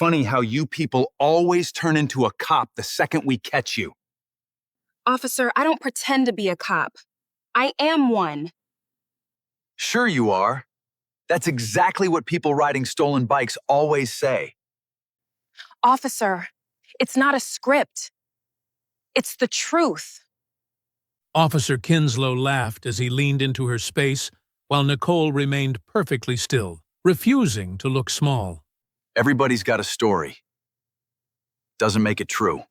funny how you people always turn into a cop the second we catch you. Officer, I don't pretend to be a cop. I am one. Sure you are. That's exactly what people riding stolen bikes always say. Officer, it's not a script. It's the truth. Officer Kinslow laughed as he leaned into her space while Nicole remained perfectly still, refusing to look small. Everybody's got a story. Doesn't make it true.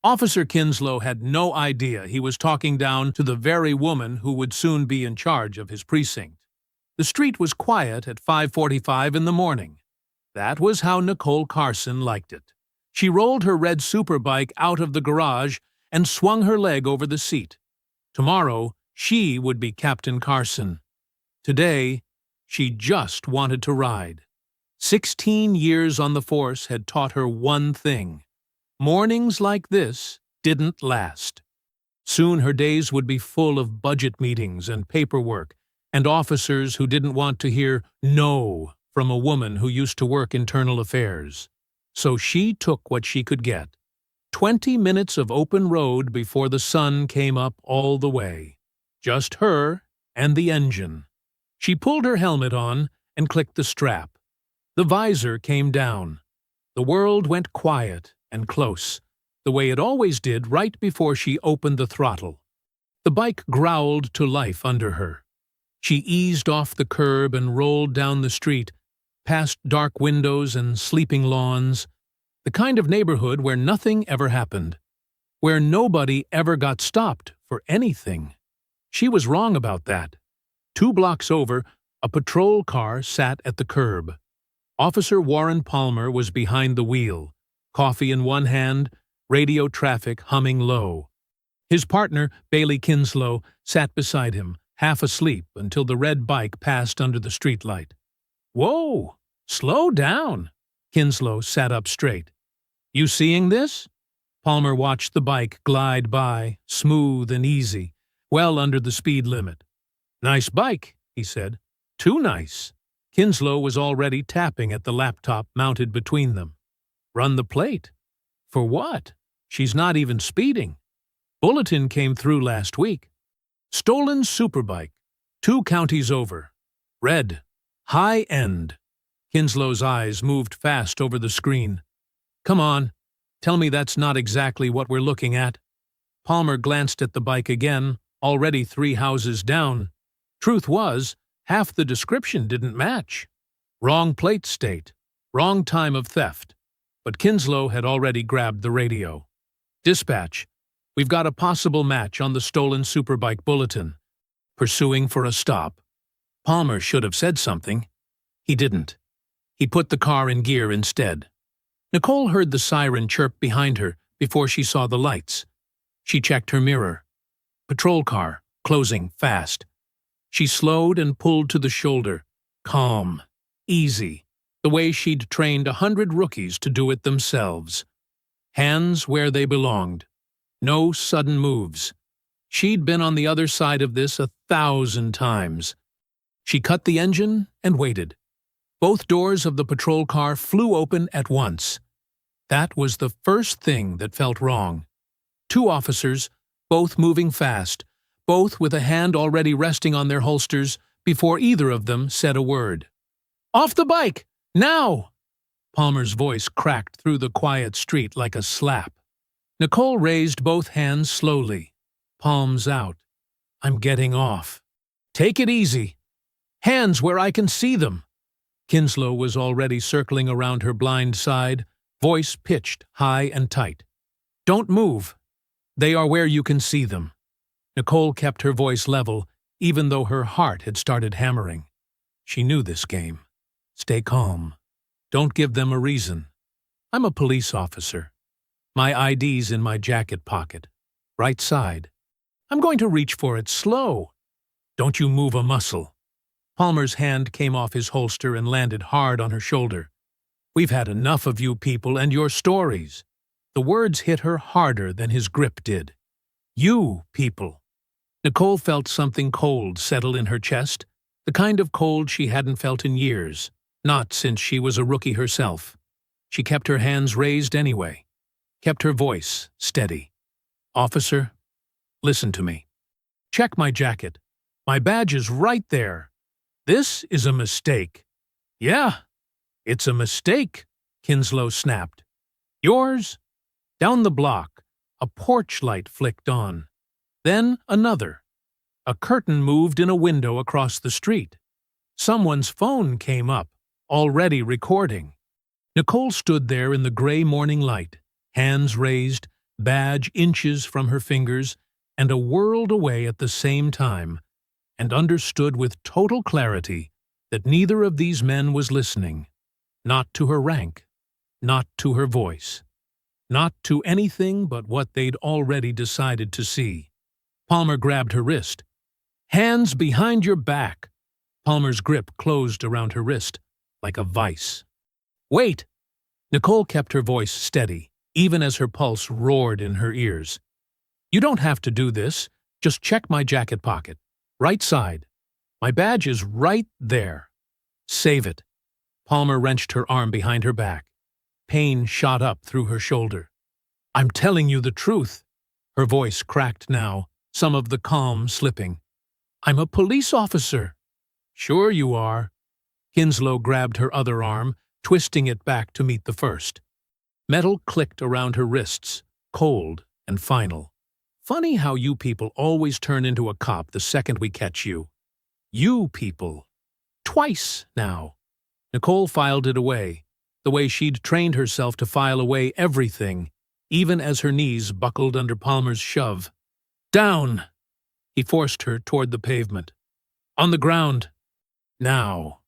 Officer Kinslow had no idea he was talking down to the very woman who would soon be in charge of his precinct. The street was quiet at 5:45 in the morning. That was how Nicole Carson liked it. She rolled her red Superbike out of the garage and swung her leg over the seat. Tomorrow, she would be Captain Carson. Today, she just wanted to ride. 16 years on the force had taught her one thing. Mornings like this didn't last. Soon her days would be full of budget meetings and paperwork, and officers who didn't want to hear no from a woman who used to work internal affairs. So she took what she could get. 20 minutes of open road before the sun came up all the way. Just her and the engine. She pulled her helmet on and clicked the strap. The visor came down. The world went quiet and close, the way it always did right before she opened the throttle. The bike growled to life under her. She eased off the curb and rolled down the street, past dark windows and sleeping lawns, the kind of neighborhood where nothing ever happened, where nobody ever got stopped for anything. She was wrong about that. 2 blocks over, a patrol car sat at the curb. Officer Warren Palmer was behind the wheel, coffee in one hand, radio traffic humming low. His partner, Bailey Kinslow, sat beside him, half asleep until the red bike passed under the streetlight. "Whoa! Slow down!" Kinslow sat up straight. "You seeing this?" Palmer watched the bike glide by, smooth and easy, well under the speed limit. "Nice bike," he said. "Too nice." Kinslow was already tapping at the laptop mounted between them. "Run the plate." "For what? She's not even speeding." "Bulletin came through last week. Stolen Superbike, 2 counties over. Red. High end." Kinslow's eyes moved fast over the screen. "Come on, tell me that's not exactly what we're looking at." Palmer glanced at the bike again, already 3 houses down. Truth was, half the description didn't match. Wrong plate state, wrong time of theft. But Kinslow had already grabbed the radio. "Dispatch, we've got a possible match on the stolen Superbike bulletin. Pursuing for a stop." Palmer should have said something. He didn't. He put the car in gear instead. Nicole heard the siren chirp behind her before she saw the lights. She checked her mirror. Patrol car, closing fast. She slowed and pulled to the shoulder, calm, easy, the way she'd trained 100 rookies to do it themselves. Hands where they belonged. No sudden moves. She'd been on the other side of this 1,000 times. She cut the engine and waited. Both doors of the patrol car flew open at once. That was the first thing that felt wrong. 2 officers, both moving fast, both with a hand already resting on their holsters before either of them said a word. "Off the bike! Now!" Palmer's voice cracked through the quiet street like a slap. Nicole raised both hands slowly, palms out. "I'm getting off. Take it easy. Hands where I can see them." Kinslow was already circling around her blind side, voice pitched high and tight. "Don't move. They are where you can see them." Nicole kept her voice level, even though her heart had started hammering. She knew this game. Stay calm. Don't give them a reason. I'm a police officer. My ID's in my jacket pocket. Right side. I'm going to reach for it slow. Don't you move a muscle. Palmer's hand came off his holster and landed hard on her shoulder. "We've had enough of you people and your stories." The words hit her harder than his grip did. "You people." Nicole felt something cold settle in her chest, the kind of cold she hadn't felt in years, not since she was a rookie herself. She kept her hands raised anyway, kept her voice steady. "Officer, listen to me. Check my jacket. My badge is right there. This is a mistake." "Yeah, it's a mistake," Kinslow snapped. "Yours?" Down the block, a porch light flicked on. Then another. A curtain moved in a window across the street. Someone's phone came up, already recording. Nicole stood there in the gray morning light, hands raised, badge inches from her fingers, and a world away at the same time, and understood with total clarity that neither of these men was listening. Not to her rank, not to her voice, not to anything but what they'd already decided to see. Palmer grabbed her wrist. "Hands behind your back." Palmer's grip closed around her wrist, like a vice. "Wait!" Nicole kept her voice steady, even as her pulse roared in her ears. "You don't have to do this. Just check my jacket pocket. Right side. My badge is right there. Save it." Palmer wrenched her arm behind her back. Pain shot up through her shoulder. "I'm telling you the truth." Her voice cracked now, some of the calm slipping. "I'm a police officer." "Sure you are." Kinslow grabbed her other arm, twisting it back to meet the first. Metal clicked around her wrists, cold and final. "Funny how you people always turn into a cop the second we catch you. You people. Twice now." Nicole filed it away, the way she'd trained herself to file away everything, even as her knees buckled under Palmer's shove. "Down!" He forced her toward the pavement. "On the ground. Now.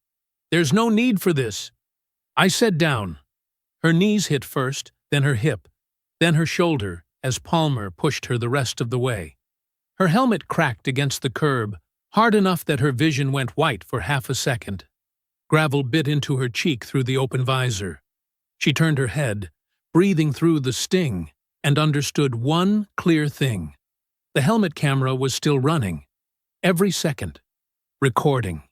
There's no need for this. I said down." Her knees hit first, then her hip, then her shoulder as Palmer pushed her the rest of the way. Her helmet cracked against the curb, hard enough that her vision went white for half a second. Gravel bit into her cheek through the open visor. She turned her head, breathing through the sting, and understood one clear thing. The helmet camera was still running. Every second. Recording.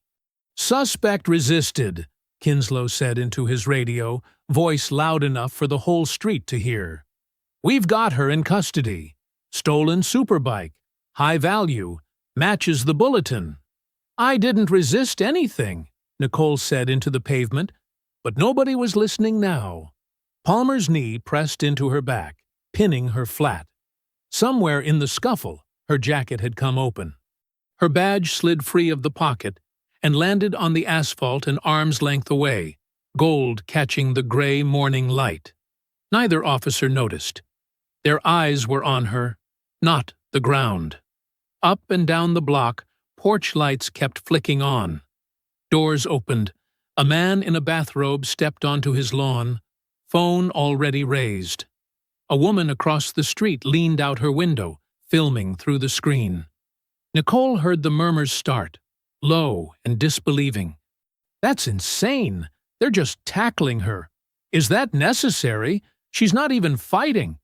"Suspect resisted," Kinslow said into his radio, voice loud enough for the whole street to hear. "We've got her in custody. Stolen Superbike. High value. Matches the bulletin." "I didn't resist anything," Nicole said into the pavement, but nobody was listening now. Palmer's knee pressed into her back, pinning her flat. Somewhere in the scuffle, her jacket had come open. Her badge slid free of the pocket and landed on the asphalt an arm's length away, gold catching the gray morning light. Neither officer noticed. Their eyes were on her, not the ground. Up and down the block, porch lights kept flicking on. Doors opened. A man in a bathrobe stepped onto his lawn, phone already raised. A woman across the street leaned out her window, filming through the screen. Nicole heard the murmurs start, low and disbelieving. "That's insane. They're just tackling her. Is that necessary? She's not even fighting."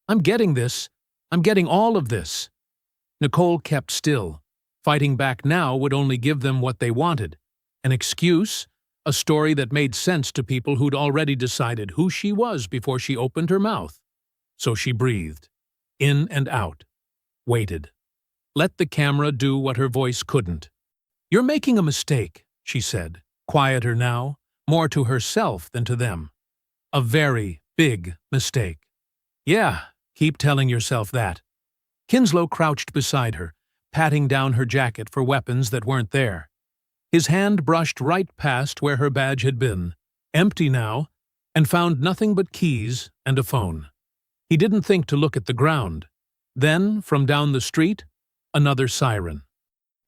"I'm getting this. I'm getting all of this." Nicole kept still. Fighting back now would only give them what they wanted. An excuse, a story that made sense to people who'd already decided who she was before she opened her mouth. So she breathed, in and out, waited. Let the camera do what her voice couldn't. "You're making a mistake," she said, quieter now, more to herself than to them. "A very big mistake." "Yeah, keep telling yourself that." Kinslow crouched beside her, patting down her jacket for weapons that weren't there. His hand brushed right past where her badge had been, empty now, and found nothing but keys and a phone. He didn't think to look at the ground. Then, from down the street, another siren.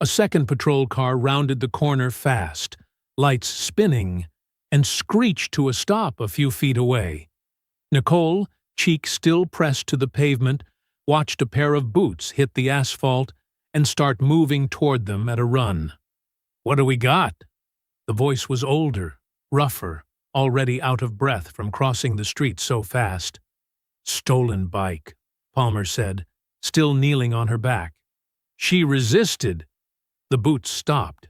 A second patrol car rounded the corner fast, lights spinning, and screeched to a stop a few feet away. Nicole, cheek still pressed to the pavement, watched a pair of boots hit the asphalt and start moving toward them at a run. "What do we got?" The voice was older, rougher, already out of breath from crossing the street so fast. "Stolen bike," Palmer said, still kneeling on her back. "She resisted." The boots stopped.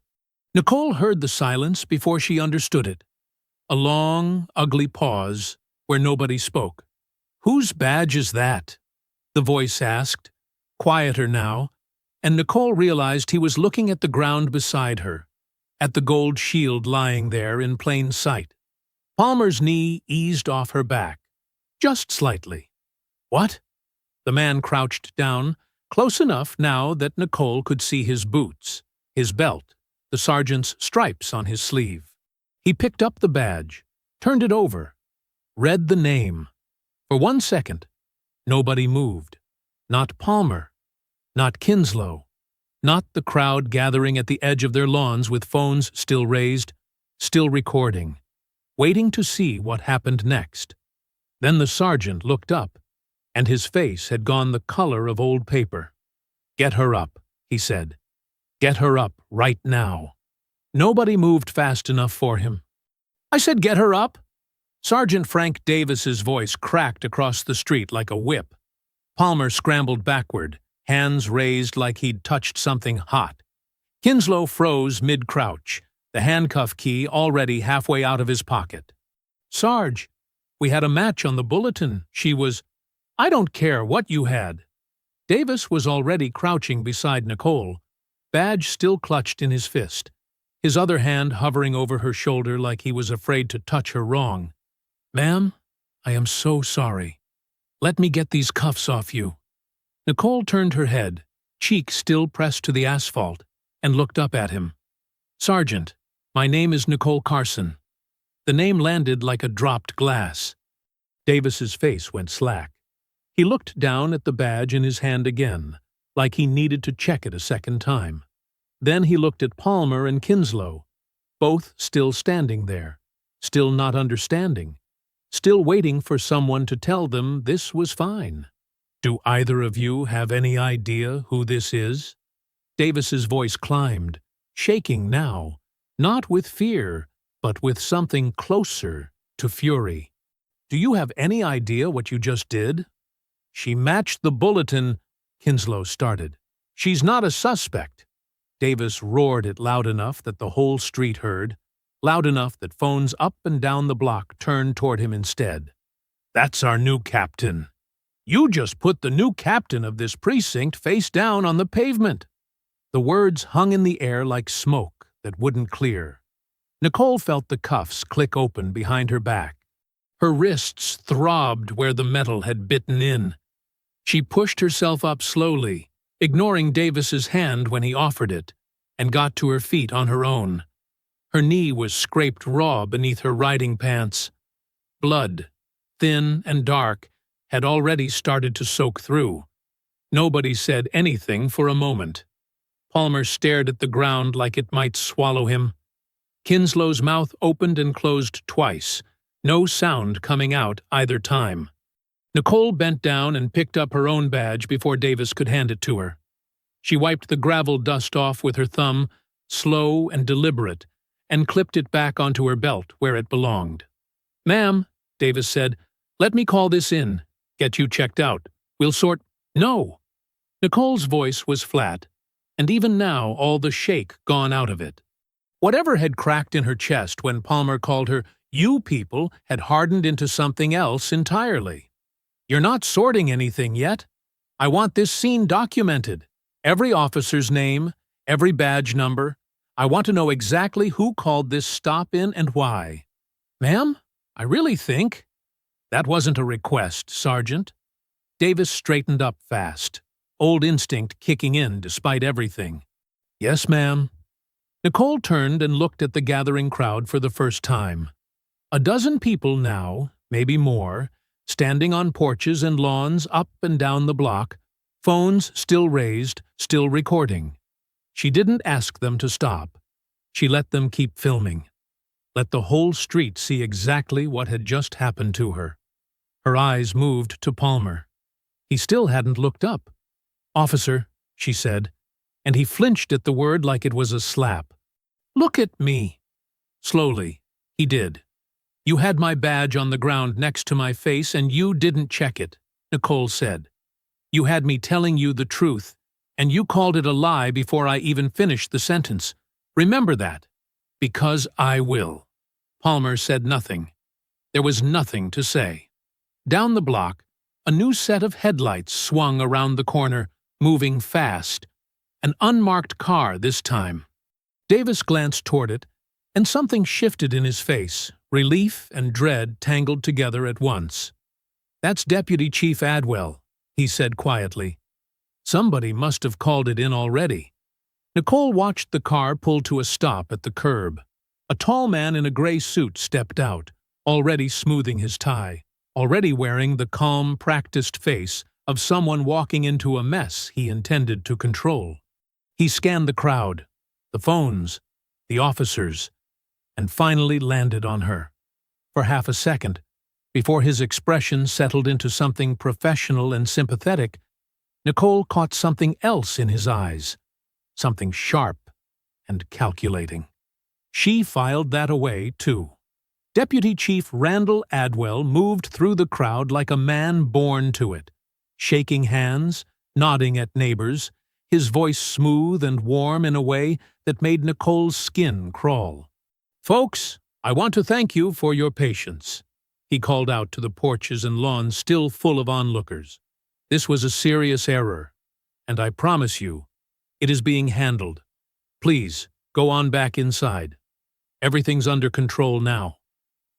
Nicole heard the silence before she understood it. A long, ugly pause, where nobody spoke. "Whose badge is that?" the voice asked, quieter now, and Nicole realized he was looking at the ground beside her, at the gold shield lying there in plain sight. Palmer's knee eased off her back, just slightly. "What?" The man crouched down, close enough now that Nicole could see his boots, his belt, the sergeant's stripes on his sleeve. He picked up the badge, turned it over, read the name. For 1 second, nobody moved. Not Palmer, not Kinslow, not the crowd gathering at the edge of their lawns with phones still raised, still recording, waiting to see what happened next. Then the sergeant looked up, and his face had gone the color of old paper. "Get her up," he said. "Get her up right now." Nobody moved fast enough for him. "I said get her up!" Sergeant Frank Davis's voice cracked across the street like a whip. Palmer scrambled backward, hands raised like he'd touched something hot. Kinslow froze mid-crouch, the handcuff key already halfway out of his pocket. "Sarge, we had a match on the bulletin," she was. "I don't care what you had." Davis was already crouching beside Nicole, badge still clutched in his fist, his other hand hovering over her shoulder like he was afraid to touch her wrong. "Ma'am, I am so sorry. Let me get these cuffs off you." Nicole turned her head, cheek still pressed to the asphalt, and looked up at him. "Sergeant, my name is Nicole Carson." The name landed like a dropped glass. Davis's face went slack. He looked down at the badge in his hand again, like he needed to check it a second time. Then he looked at Palmer and Kinslow, both still standing there, still not understanding, still waiting for someone to tell them this was fine. "Do either of you have any idea who this is?" Davis's voice climbed, shaking now, not with fear, but with something closer to fury. "Do you have any idea what you just did?" "She matched the bulletin," Kinslow started. "She's not a suspect." Davis roared it loud enough that the whole street heard, loud enough that phones up and down the block turned toward him instead. "That's our new captain. You just put the new captain of this precinct face down on the pavement." The words hung in the air like smoke that wouldn't clear. Nicole felt the cuffs click open behind her back. Her wrists throbbed where the metal had bitten in. She pushed herself up slowly, ignoring Davis's hand when he offered it, and got to her feet on her own. Her knee was scraped raw beneath her riding pants. Blood, thin and dark, had already started to soak through. Nobody said anything for a moment. Palmer stared at the ground like it might swallow him. Kinslow's mouth opened and closed twice, no sound coming out either time. Nicole bent down and picked up her own badge before Davis could hand it to her. She wiped the gravel dust off with her thumb, slow and deliberate, and clipped it back onto her belt where it belonged. "Ma'am," Davis said, "let me call this in. Get you checked out. We'll sort—" "No!" Nicole's voice was flat, and even now all the shake gone out of it. Whatever had cracked in her chest when Palmer called her "you people" had hardened into something else entirely. "You're not sorting anything yet. I want this scene documented. Every officer's name, every badge number. I want to know exactly who called this stop in and why." "Ma'am, I really think—" "That wasn't a request, Sergeant." Davis straightened up fast, old instinct kicking in despite everything. "Yes, ma'am." Nicole turned and looked at the gathering crowd for the first time. A dozen people now, maybe more, standing on porches and lawns up and down the block, phones still raised, still recording. She didn't ask them to stop. She let them keep filming. Let the whole street see exactly what had just happened to her. Her eyes moved to Palmer. He still hadn't looked up. "Officer," she said, and he flinched at the word like it was a slap. "Look at me." Slowly, he did. "You had my badge on the ground next to my face and you didn't check it," Nicole said. "You had me telling you the truth, and you called it a lie before I even finished the sentence. Remember that." "Because I will." Palmer said nothing. There was nothing to say. Down the block, a new set of headlights swung around the corner, moving fast. An unmarked car this time. Davis glanced toward it, and something shifted in his face, relief and dread tangled together at once. "That's Deputy Chief Adwell," he said quietly. Somebody must have called it in already. Nicole watched the car pull to a stop at the curb. A tall man in a gray suit stepped out, already smoothing his tie, already wearing the calm, practiced face of someone walking into a mess he intended to control. He scanned the crowd, the phones, the officers, and finally landed on her. For half a second, before his expression settled into something professional and sympathetic, Nicole caught something else in his eyes, something sharp and calculating. She filed that away, too. Deputy Chief Randall Adwell moved through the crowd like a man born to it, shaking hands, nodding at neighbors, his voice smooth and warm in a way that made Nicole's skin crawl. "Folks, I want to thank you for your patience," he called out to the porches and lawns still full of onlookers. "This was a serious error, and I promise you, it is being handled. Please, go on back inside. Everything's under control now."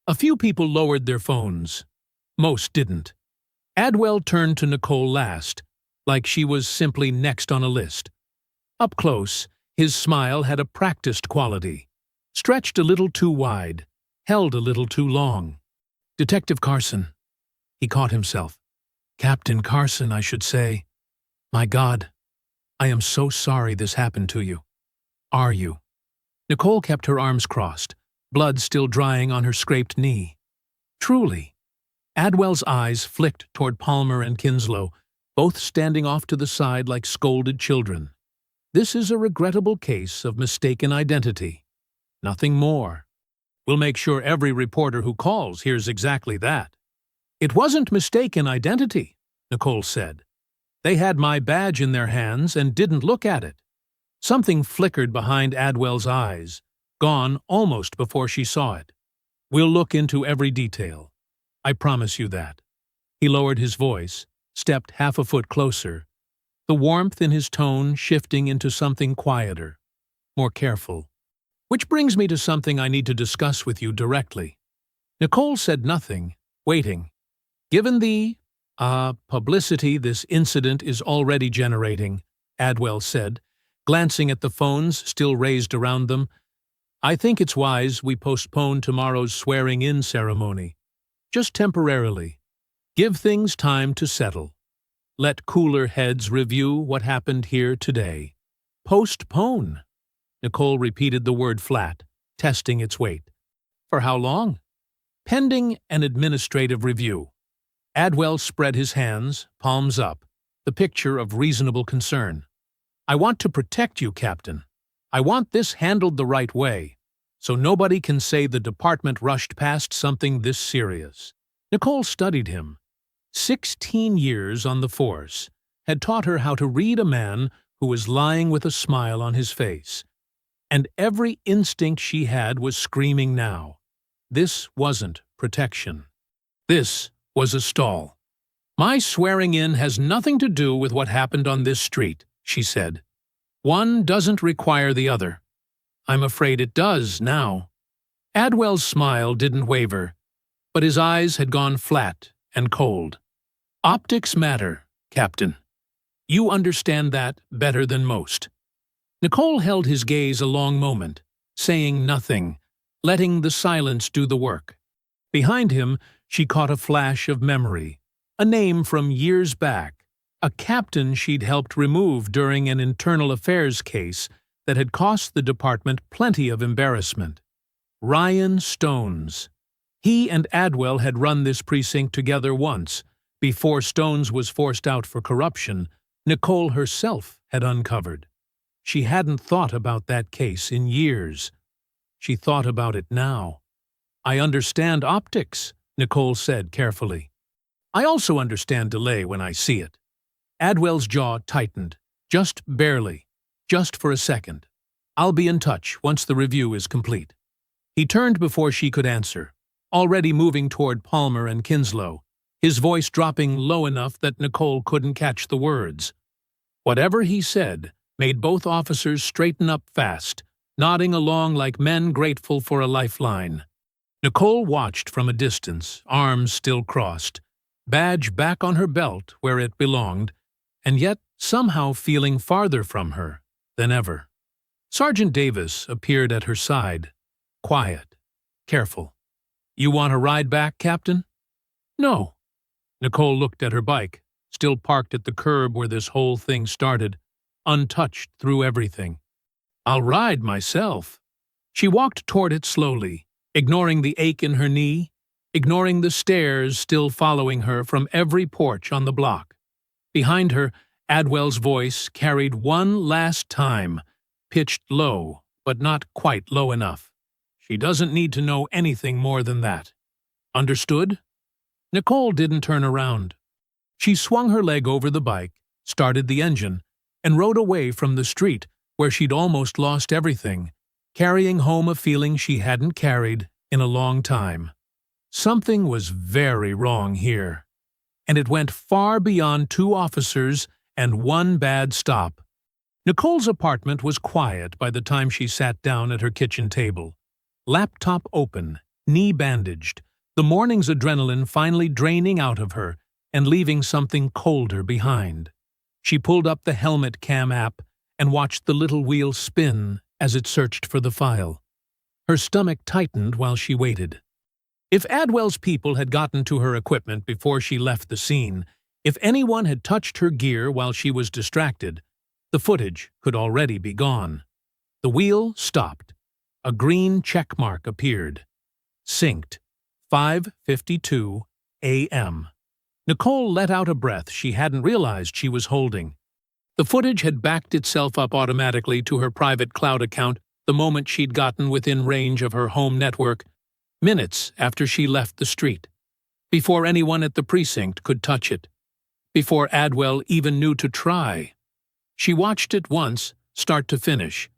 A few people lowered their phones. Most didn't. Adwell turned to Nicole last, like she was simply next on a list. Up close, his smile had a practiced quality, stretched a little too wide, held a little too long. "Detective Carson," he caught himself. "Captain Carson, I should say. My God, I am so sorry this happened to you. Are you?" Nicole kept her arms crossed, blood still drying on her scraped knee. "Truly." Adwell's eyes flicked toward Palmer and Kinslow, both standing off to the side like scolded children. "This is a regrettable case of mistaken identity. Nothing more. We'll make sure every reporter who calls hears exactly that." "It wasn't mistaken identity," Nicole said. "They had my badge in their hands and didn't look at it." Something flickered behind Adwell's eyes, gone almost before she saw it. "We'll look into every detail. I promise you that." He lowered his voice, stepped half a foot closer, the warmth in his tone shifting into something quieter, more careful. "Which brings me to something I need to discuss with you directly." Nicole said nothing, waiting. "Given the, publicity this incident is already generating," Adwell said, glancing at the phones still raised around them, "I think it's wise we postpone tomorrow's swearing-in ceremony. Just temporarily. Give things time to settle. Let cooler heads review what happened here today." "Postpone." Nicole repeated the word flat, testing its weight. "For how long?" "Pending an administrative review." Adwell spread his hands, palms up, the picture of reasonable concern. "I want to protect you, Captain. I want this handled the right way, so nobody can say the department rushed past something this serious." Nicole studied him. 16 years on the force had taught her how to read a man who was lying with a smile on his face. And every instinct she had was screaming now. This wasn't protection. This was a stall. "My swearing in has nothing to do with what happened on this street," she said. "One doesn't require the other. I'm afraid it does now." Adwell's smile didn't waver, but his eyes had gone flat and cold. "Optics matter, Captain. You understand that better than most." Nicole held his gaze a long moment, saying nothing, letting the silence do the work. Behind him, she caught a flash of memory, a name from years back, a captain she'd helped remove during an internal affairs case that had cost the department plenty of embarrassment. Ryan Stones. He and Adwell had run this precinct together once. Before Stones was forced out for corruption, Nicole herself had uncovered. She hadn't thought about that case in years. She thought about it now. "I understand optics," Nicole said carefully. "I also understand delay when I see it." Adwell's jaw tightened, just barely, just for a second. "I'll be in touch once the review is complete." He turned before she could answer, already moving toward Palmer and Kinslow, his voice dropping low enough that Nicole couldn't catch the words. Whatever he said made both officers straighten up fast, nodding along like men grateful for a lifeline. Nicole watched from a distance, arms still crossed, badge back on her belt where it belonged, and yet somehow feeling farther from her than ever. Sergeant Davis appeared at her side, quiet, careful. "You want a ride back, Captain?" "No." Nicole looked at her bike, still parked at the curb where this whole thing started, untouched through everything. "I'll ride myself." She walked toward it slowly, ignoring the ache in her knee, ignoring the stares still following her from every porch on the block. Behind her, Adwell's voice carried one last time, pitched low, but not quite low enough. "She doesn't need to know anything more than that. Understood?" Nicole didn't turn around. She swung her leg over the bike, started the engine, and rode away from the street where she'd almost lost everything, carrying home a feeling she hadn't carried in a long time. Something was very wrong here, and it went far beyond 2 officers and 1 bad stop. Nicole's apartment was quiet by the time she sat down at her kitchen table. Laptop open, knee bandaged, the morning's adrenaline finally draining out of her and leaving something colder behind. She pulled up the helmet cam app and watched the little wheel spin as it searched for the file. Her stomach tightened while she waited. If Adwell's people had gotten to her equipment before she left the scene, if anyone had touched her gear while she was distracted, the footage could already be gone. The wheel stopped. A green check mark appeared. Synced. 5:52 a.m. Nicole let out a breath she hadn't realized she was holding. The footage had backed itself up automatically to her private cloud account the moment she'd gotten within range of her home network, minutes after she left the street, before anyone at the precinct could touch it, before Adwell even knew to try. She watched it once, start to finish.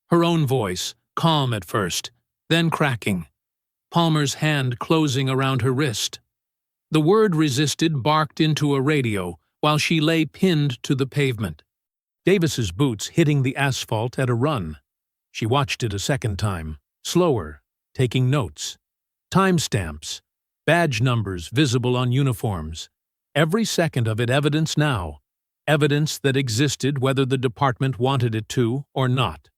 Her own voice, calm at first, then cracking. Palmer's hand closing around her wrist. The word resisted barked into a radio while she lay pinned to the pavement. Davis's boots hitting the asphalt at a run. She watched it a second time, slower, taking notes. Timestamps, badge numbers visible on uniforms. Every second of it evidence now. Evidence that existed whether the department wanted it to or not.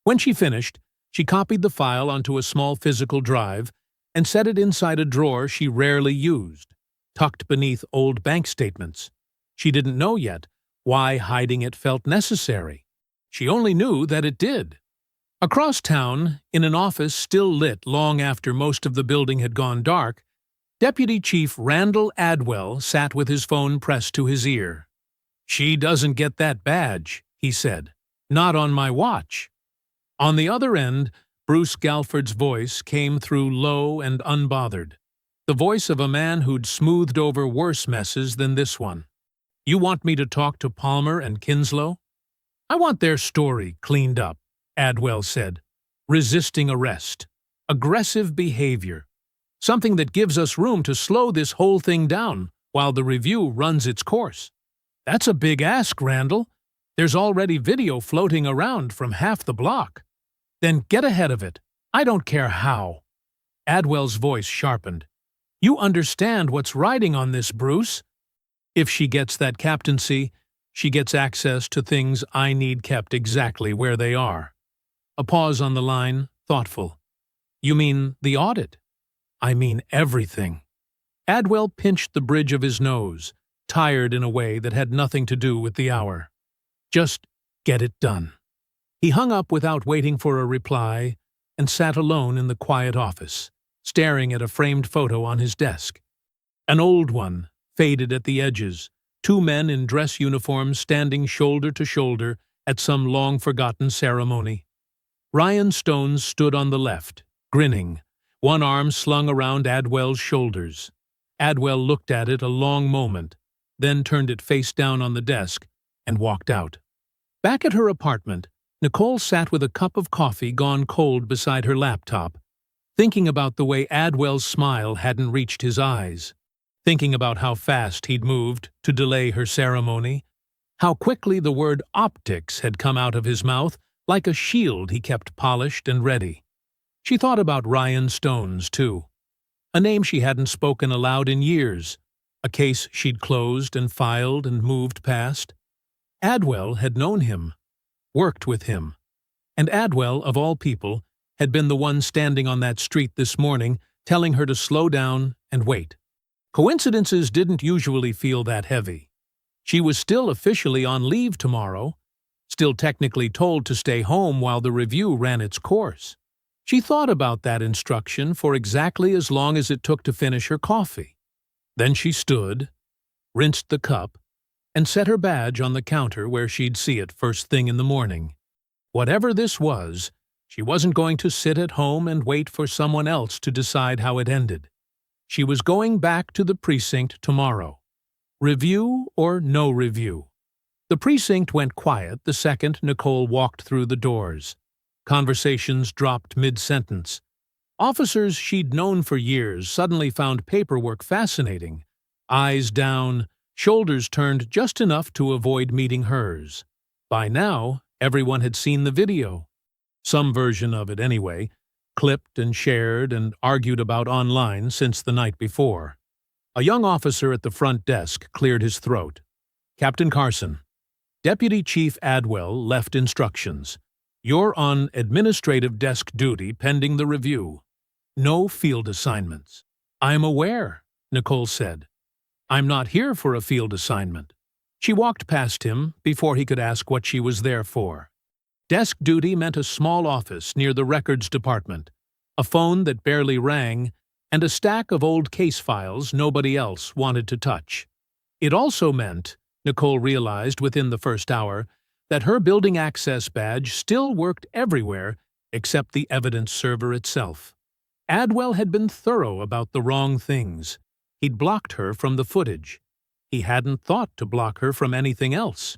When she finished, she copied the file onto a small physical drive and set it inside a drawer she rarely used, tucked beneath old bank statements. She didn't know yet why hiding it felt necessary. She only knew that it did. Across town, in an office still lit long after most of the building had gone dark, Deputy Chief Randall Adwell sat with his phone pressed to his ear. "She doesn't get that badge," he said. "Not on my watch." On the other end, Bruce Galford's voice came through low and unbothered, the voice of a man who'd smoothed over worse messes than this one. "You want me to talk to Palmer and Kinslow?" "I want their story cleaned up," Adwell said. "Resisting arrest. Aggressive behavior. Something that gives us room to slow this whole thing down while the review runs its course." "That's a big ask, Randall. There's already video floating around from half the block." "Then get ahead of it. I don't care how." Adwell's voice sharpened. "You understand what's riding on this, Bruce? If she gets that captaincy, she gets access to things I need kept exactly where they are." A pause on the line, thoughtful. "You mean the audit?" "I mean everything." Adwell pinched the bridge of his nose, tired in a way that had nothing to do with the hour. "Just get it done." He hung up without waiting for a reply and sat alone in the quiet office, staring at a framed photo on his desk. An old one, faded at the edges, 2 men in dress uniforms standing shoulder to shoulder at some long-forgotten ceremony. Ryan Stones stood on the left, grinning, one arm slung around Adwell's shoulders. Adwell looked at it a long moment, then turned it face down on the desk and walked out. Back at her apartment, Nicole sat with a cup of coffee gone cold beside her laptop, thinking about the way Adwell's smile hadn't reached his eyes, thinking about how fast he'd moved to delay her ceremony, how quickly the word optics had come out of his mouth like a shield he kept polished and ready. She thought about Ryan Stone's, too. A name she hadn't spoken aloud in years, a case she'd closed and filed and moved past. Adwell had known him, worked with him, and Adwell, of all people, had been the one standing on that street this morning telling her to slow down and wait. Coincidences didn't usually feel that heavy. She was still officially on leave tomorrow, still technically told to stay home while the review ran its course. She thought about that instruction for exactly as long as it took to finish her coffee. Then she stood, rinsed the cup, and set her badge on the counter where she'd see it first thing in the morning. Whatever this was, she wasn't going to sit at home and wait for someone else to decide how it ended. She was going back to the precinct tomorrow. Review or no review. The precinct went quiet the second Nicole walked through the doors. Conversations dropped mid-sentence. Officers she'd known for years suddenly found paperwork fascinating. Eyes down, shoulders turned just enough to avoid meeting hers. By now, everyone had seen the video. Some version of it anyway, clipped and shared and argued about online since the night before. A young officer at the front desk cleared his throat. "Captain Carson, Deputy Chief Adwell left instructions. You're on administrative desk duty pending the review. No field assignments." "I'm aware," Nicole said. "I'm not here for a field assignment." She walked past him before he could ask what she was there for. Desk duty meant a small office near the records department, a phone that barely rang, and a stack of old case files nobody else wanted to touch. It also meant, Nicole realized within the first hour, that her building access badge still worked everywhere except the evidence server itself. Adwell had been thorough about the wrong things. He'd blocked her from the footage. He hadn't thought to block her from anything else.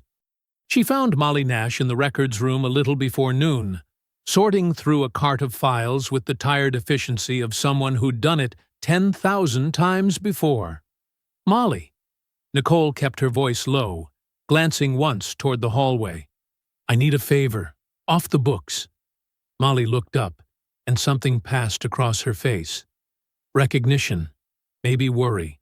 She found Molly Nash in the records room a little before noon, sorting through a cart of files with the tired efficiency of someone who'd done it 10,000 times before. "Molly." Nicole kept her voice low, glancing once toward the hallway. "I need a favor. Off the books." Molly looked up, and something passed across her face. Recognition, maybe worry.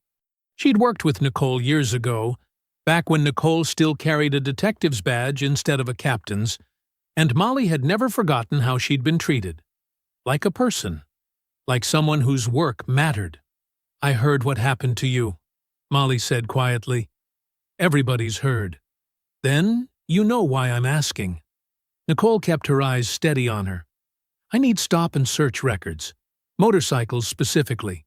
She'd worked with Nicole years ago, back when Nicole still carried a detective's badge instead of a captain's, and Molly had never forgotten how she'd been treated. Like a person. Like someone whose work mattered. "I heard what happened to you," Molly said quietly. "Everybody's heard. Then you know why I'm asking." Nicole kept her eyes steady on her. "I need stop and search records. Motorcycles specifically.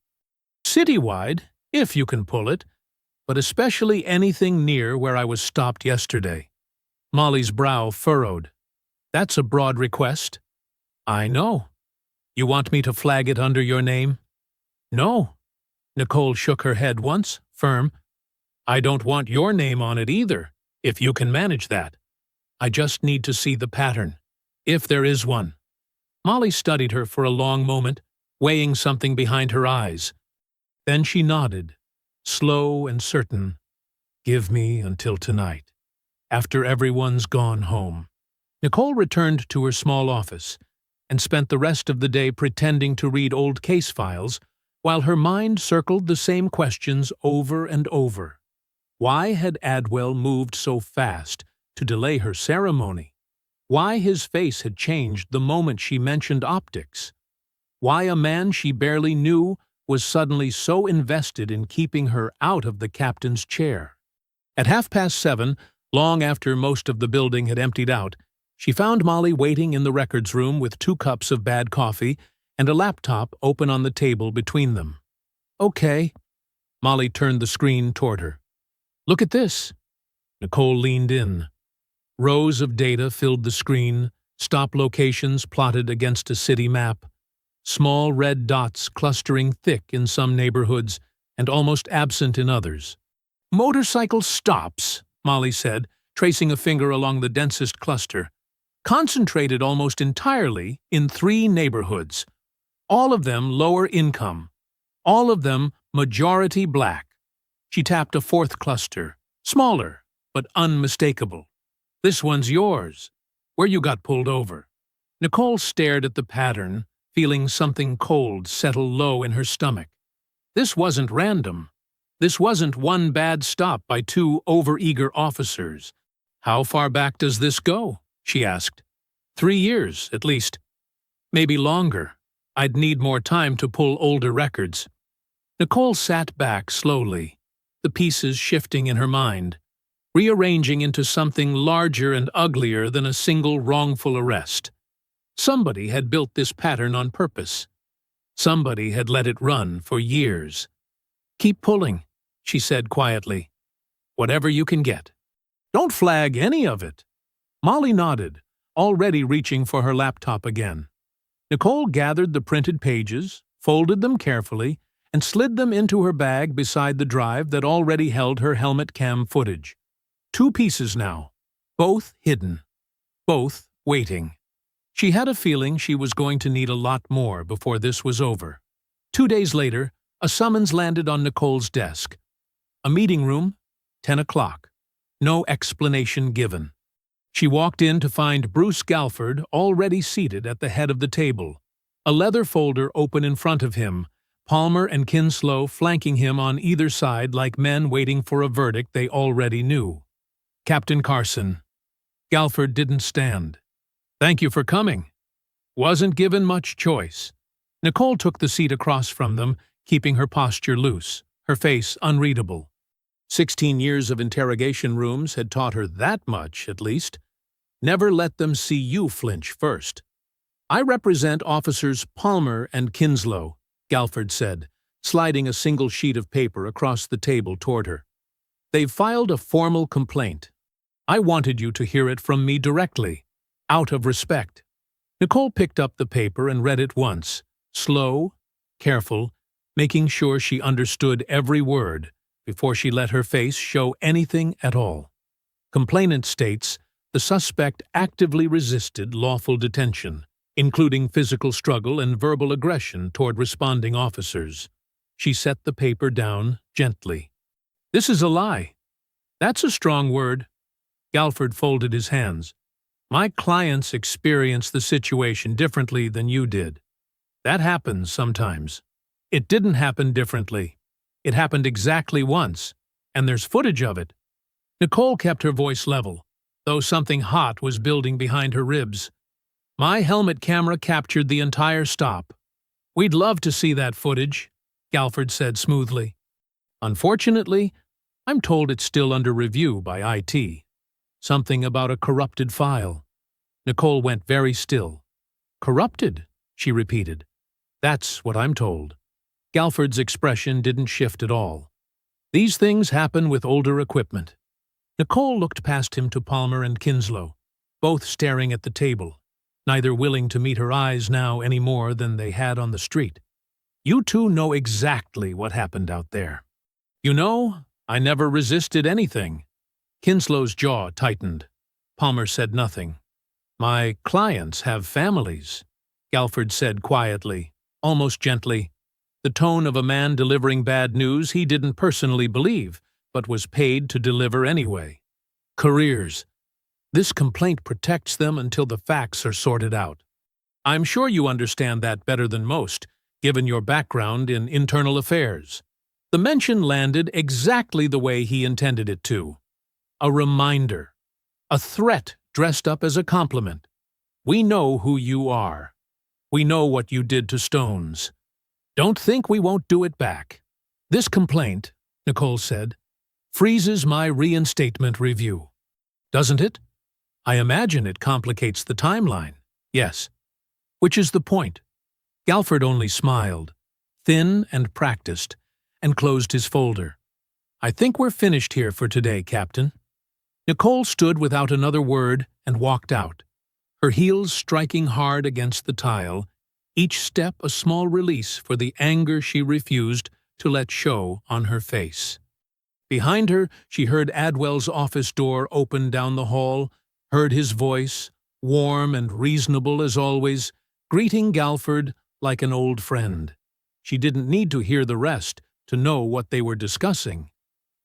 Citywide, if you can pull it, but especially anything near where I was stopped yesterday." Molly's brow furrowed. "That's a broad request." "I know. You want me to flag it under your name?" "No." Nicole shook her head once, firm. "I don't want your name on it either, if you can manage that. I just need to see the pattern, if there is one." Molly studied her for a long moment, weighing something behind her eyes. Then she nodded, slow and certain. "Give me until tonight, after everyone's gone home." Nicole returned to her small office and spent the rest of the day pretending to read old case files while her mind circled the same questions over and over. Why had Adwell moved so fast to delay her ceremony? Why his face had changed the moment she mentioned optics? Why a man she barely knew was suddenly so invested in keeping her out of the captain's chair? At 7:30, long after most of the building had emptied out, she found Molly waiting in the records room with 2 cups of bad coffee and a laptop open on the table between them. "Okay." Molly turned the screen toward her. "Look at this." Nicole leaned in. Rows of data filled the screen, stop locations plotted against a city map, small red dots clustering thick in some neighborhoods and almost absent in others. "Motorcycle stops," Molly said, tracing a finger along the densest cluster. "Concentrated almost entirely in 3 neighborhoods. All of them lower income. All of them majority black. She tapped a fourth cluster, smaller, but unmistakable. This one's yours. Where you got pulled over. Nicole stared at the pattern, feeling something cold settle low in her stomach. This wasn't random. This wasn't one bad stop by two overeager officers. How far back does this go? She asked. 3 years, at least. Maybe longer. I'd need more time to pull older records. Nicole sat back slowly, the pieces shifting in her mind, rearranging into something larger and uglier than a single wrongful arrest. Somebody had built this pattern on purpose. Somebody had let it run for years. Keep pulling, she said quietly. Whatever you can get. Don't flag any of it. Molly nodded, already reaching for her laptop again. Nicole gathered the printed pages, folded them carefully, and slid them into her bag beside the drive that already held her helmet cam footage. 2 pieces now, both hidden, both waiting. She had a feeling she was going to need a lot more before this was over. 2 days later, a summons landed on Nicole's desk. A meeting room, 10 o'clock. No explanation given. She walked in to find Bruce Galford already seated at the head of the table, a leather folder open in front of him, Palmer and Kinslow flanking him on either side like men waiting for a verdict they already knew. Captain Carson. Galford didn't stand. Thank you for coming. Wasn't given much choice. Nicole took the seat across from them, keeping her posture loose, her face unreadable. 16 years of interrogation rooms had taught her that much, at least. Never let them see you flinch first. I represent Officers Palmer and Kinslow, Galford said, sliding a single sheet of paper across the table toward her. They've filed a formal complaint. I wanted you to hear it from me directly, out of respect. Nicole picked up the paper and read it once, slow, careful, making sure she understood every word before she let her face show anything at all. Complainant states the suspect actively resisted lawful detention, including physical struggle and verbal aggression toward responding officers. She set the paper down gently. This is a lie. That's a strong word. Galford folded his hands. My clients experienced the situation differently than you did. That happens sometimes. It didn't happen differently. It happened exactly once, and there's footage of it. Nicole kept her voice level, though something hot was building behind her ribs. My helmet camera captured the entire stop. We'd love to see that footage, Galford said smoothly. Unfortunately, I'm told it's still under review by IT. Something about a corrupted file. Nicole went very still. Corrupted, she repeated. That's what I'm told. Galford's expression didn't shift at all. These things happen with older equipment. Nicole looked past him to Palmer and Kinslow, both staring at the table, neither willing to meet her eyes now any more than they had on the street. You two know exactly what happened out there. You know, I never resisted anything. Kinslow's jaw tightened. Palmer said nothing. My clients have families, Galford said quietly, almost gently, the tone of a man delivering bad news he didn't personally believe, but was paid to deliver anyway. Careers. This complaint protects them until the facts are sorted out. I'm sure you understand that better than most, given your background in internal affairs. The mention landed exactly the way he intended it to. A reminder. A threat dressed up as a compliment. We know who you are. We know what you did to Stones. Don't think we won't do it back. This complaint, Nicole said, freezes my reinstatement review. Doesn't it? I imagine it complicates the timeline. Yes. Which is the point. Galford only smiled, thin and practiced, and closed his folder. I think we're finished here for today, Captain. Nicole stood without another word and walked out, her heels striking hard against the tile, each step a small release for the anger she refused to let show on her face. Behind her, she heard Adwell's office door open down the hall, heard his voice, warm and reasonable as always, greeting Galford like an old friend. She didn't need to hear the rest to know what they were discussing.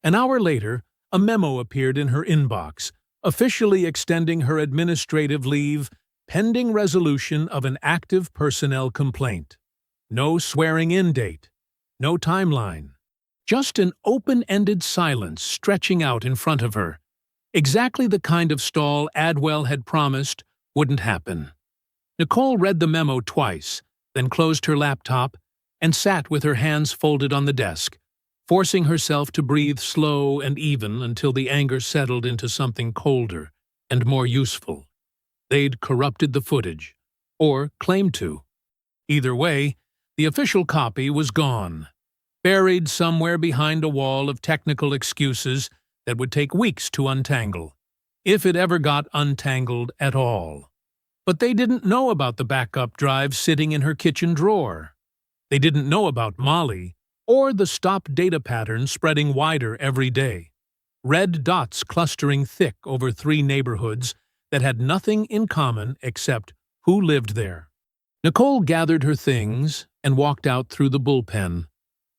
An hour later, a memo appeared in her inbox, officially extending her administrative leave pending resolution of an active personnel complaint. No swearing-in date, no timeline, just an open-ended silence stretching out in front of her. Exactly the kind of stall Adwell had promised wouldn't happen. Nicole read the memo twice, then closed her laptop and sat with her hands folded on the desk, forcing herself to breathe slow and even until the anger settled into something colder and more useful. They'd corrupted the footage, or claimed to. Either way, the official copy was gone, buried somewhere behind a wall of technical excuses that would take weeks to untangle, if it ever got untangled at all. But they didn't know about the backup drive sitting in her kitchen drawer. They didn't know about Molly, or the stop data pattern spreading wider every day. Red dots clustering thick over 3 neighborhoods that had nothing in common except who lived there. Nicole gathered her things and walked out through the bullpen,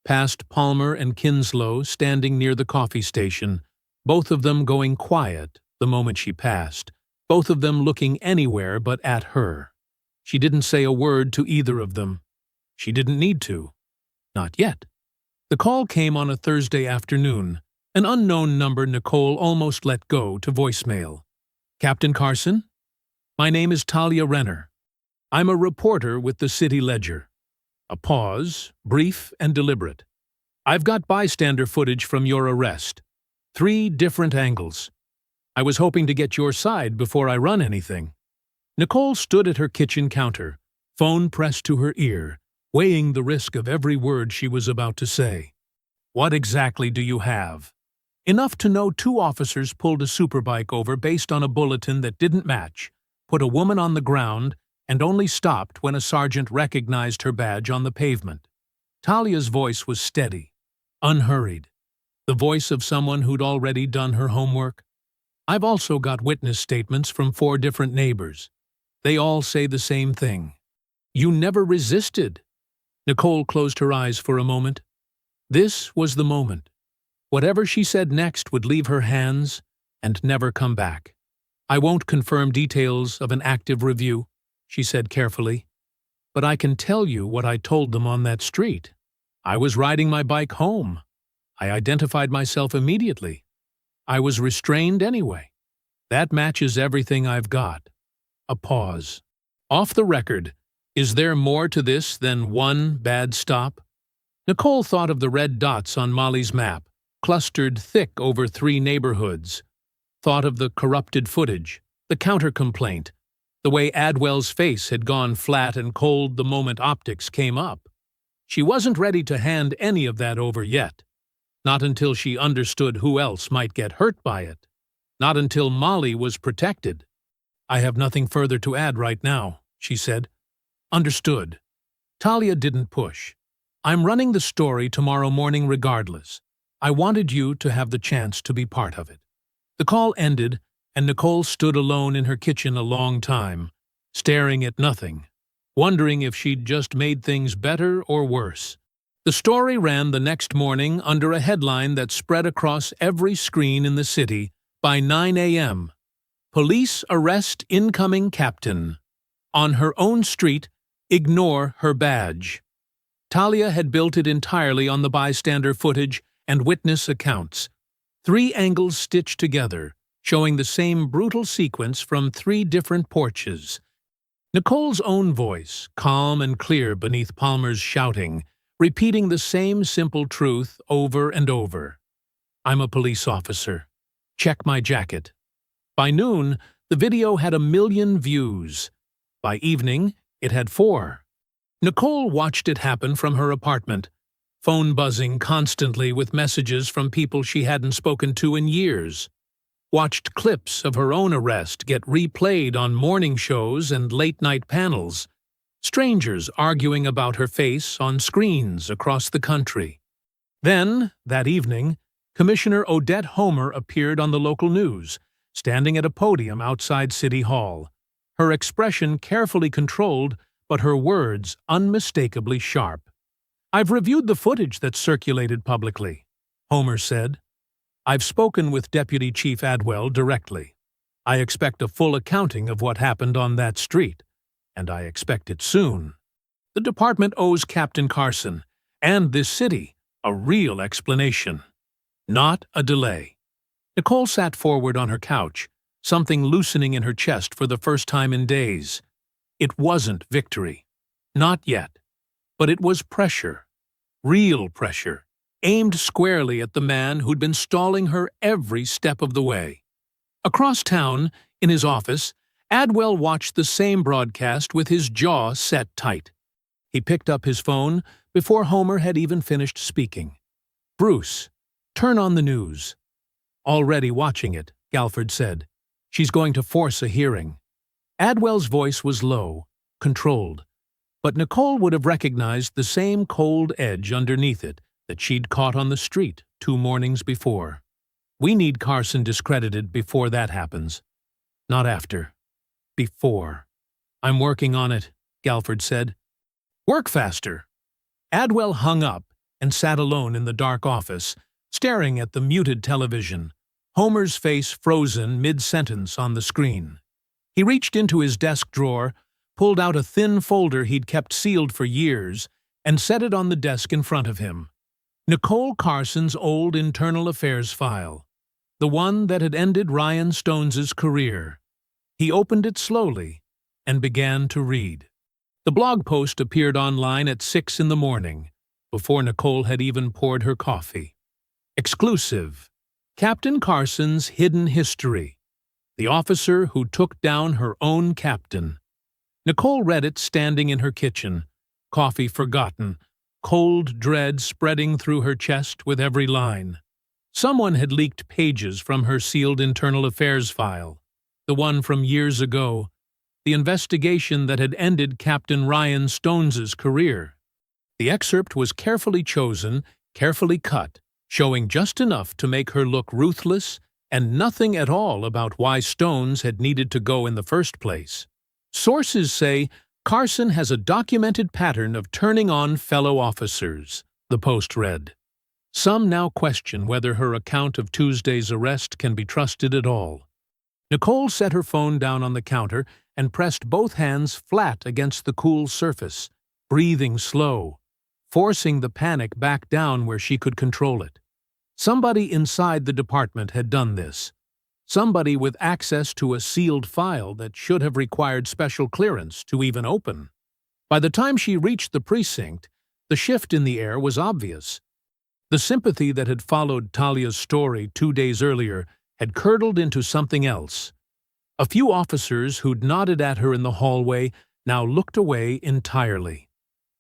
past Palmer and Kinslow standing near the coffee station, both of them going quiet the moment she passed, both of them looking anywhere but at her. She didn't say a word to either of them. She didn't need to. Not yet. The call came on a Thursday afternoon, an unknown number Nicole almost let go to voicemail. Captain Carson? My name is Talia Renner. I'm a reporter with the City Ledger. A pause, brief and deliberate. I've got bystander footage from your arrest. 3 different angles. I was hoping to get your side before I run anything. Nicole stood at her kitchen counter, phone pressed to her ear, weighing the risk of every word she was about to say. What exactly do you have? Enough to know 2 officers pulled a Superbike over based on a bulletin that didn't match, put a woman on the ground, and only stopped when a sergeant recognized her badge on the pavement. Talia's voice was steady, unhurried, the voice of someone who'd already done her homework. I've also got witness statements from 4 different neighbors. They all say the same thing. You never resisted. Nicole closed her eyes for a moment. This was the moment. Whatever she said next would leave her hands and never come back. I won't confirm details of an active review, she said carefully, but I can tell you what I told them on that street. I was riding my bike home. I identified myself immediately. I was restrained anyway. That matches everything I've got. A pause. Off the record, is there more to this than one bad stop? Nicole thought of the red dots on Molly's map, clustered thick over 3 neighborhoods. Thought of the corrupted footage, the counter-complaint, the way Adwell's face had gone flat and cold the moment optics came up. She wasn't ready to hand any of that over yet. Not until she understood who else might get hurt by it. Not until Molly was protected. I have nothing further to add right now, she said. Understood. Talia didn't push. I'm running the story tomorrow morning regardless. I wanted you to have the chance to be part of it. The call ended, and Nicole stood alone in her kitchen a long time, staring at nothing, wondering if she'd just made things better or worse. The story ran the next morning under a headline that spread across every screen in the city by 9 a.m. Police arrest incoming captain. On her own street, ignore her badge. Talia had built it entirely on the bystander footage and witness accounts. 3 angles stitched together, showing the same brutal sequence from 3 different porches. Nicole's own voice, calm and clear beneath Palmer's shouting, repeating the same simple truth over and over. I'm a police officer. Check my jacket. By noon, the video had 1 million views. By evening, it had 4. Nicole watched it happen from her apartment, phone buzzing constantly with messages from people she hadn't spoken to in years. Watched clips of her own arrest get replayed on morning shows and late-night panels. Strangers arguing about her face on screens across the country. Then, that evening, Commissioner Odette Homer appeared on the local news, standing at a podium outside City Hall, her expression carefully controlled but her words unmistakably sharp. "I've reviewed the footage that's circulated publicly," Homer said. "I've spoken with Deputy Chief Adwell directly. I expect a full accounting of what happened on that street, and I expect it soon. The department owes Captain Carson and this city a real explanation, not a delay." Nicole sat forward on her couch, something loosening in her chest for the first time in days. It wasn't victory. Not yet. But it was pressure. Real pressure. Aimed squarely at the man who'd been stalling her every step of the way. Across town, in his office, Adwell watched the same broadcast with his jaw set tight. He picked up his phone before Homer had even finished speaking. "Bruce, turn on the news." "Already watching it," Galford said. "She's going to force a hearing." Adwell's voice was low, controlled, but Nicole would have recognized the same cold edge underneath it that she'd caught on the street 2 mornings before. "We need Carson discredited before that happens. Not after. Before." "I'm working on it," Galford said. "Work faster." Adwell hung up and sat alone in the dark office, staring at the muted television, Homer's face frozen mid-sentence on the screen. He reached into his desk drawer, pulled out a thin folder he'd kept sealed for years, and set it on the desk in front of him. Nicole Carson's old internal affairs file, the one that had ended Ryan Stone's career. He opened it slowly and began to read. The blog post appeared online at 6 in the morning, before Nicole had even poured her coffee. Exclusive. Captain Carson's hidden history. The officer who took down her own captain. Nicole read it standing in her kitchen, coffee forgotten, cold dread spreading through her chest with every line. Someone had leaked pages from her sealed internal affairs file, the one from years ago, the investigation that had ended Captain Ryan Stone's career. The excerpt was carefully chosen, carefully cut, showing just enough to make her look ruthless and nothing at all about why Stones had needed to go in the first place. Sources say Carson has a documented pattern of turning on fellow officers, the post read. Some now question whether her account of Tuesday's arrest can be trusted at all. Nicole set her phone down on the counter and pressed both hands flat against the cool surface, breathing slow, forcing the panic back down where she could control it. Somebody inside the department had done this. Somebody with access to a sealed file that should have required special clearance to even open. By the time she reached the precinct, the shift in the air was obvious. The sympathy that had followed Talia's story 2 days earlier had curdled into something else. A few officers who'd nodded at her in the hallway now looked away entirely.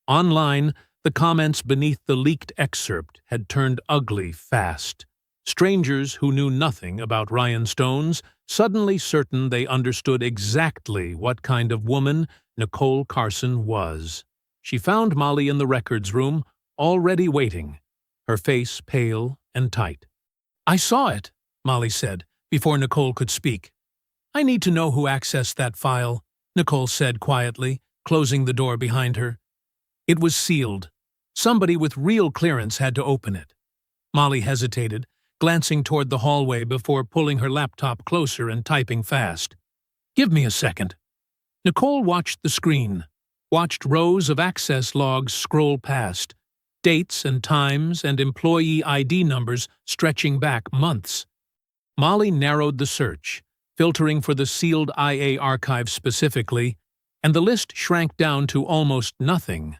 Online, the comments beneath the leaked excerpt had turned ugly fast. Strangers who knew nothing about Ryan Stone's, suddenly certain they understood exactly what kind of woman Nicole Carson was. She found Molly in the records room, already waiting, her face pale and tight. "I saw it," Molly said, before Nicole could speak. "I need to know who accessed that file," Nicole said quietly, closing the door behind her. It was sealed. Somebody with real clearance had to open it. Molly hesitated, glancing toward the hallway before pulling her laptop closer and typing fast. "Give me a second." Nicole watched the screen, watched rows of access logs scroll past, dates and times and employee ID numbers stretching back months. Molly narrowed the search, filtering for the sealed IA archive specifically, and the list shrank down to almost nothing.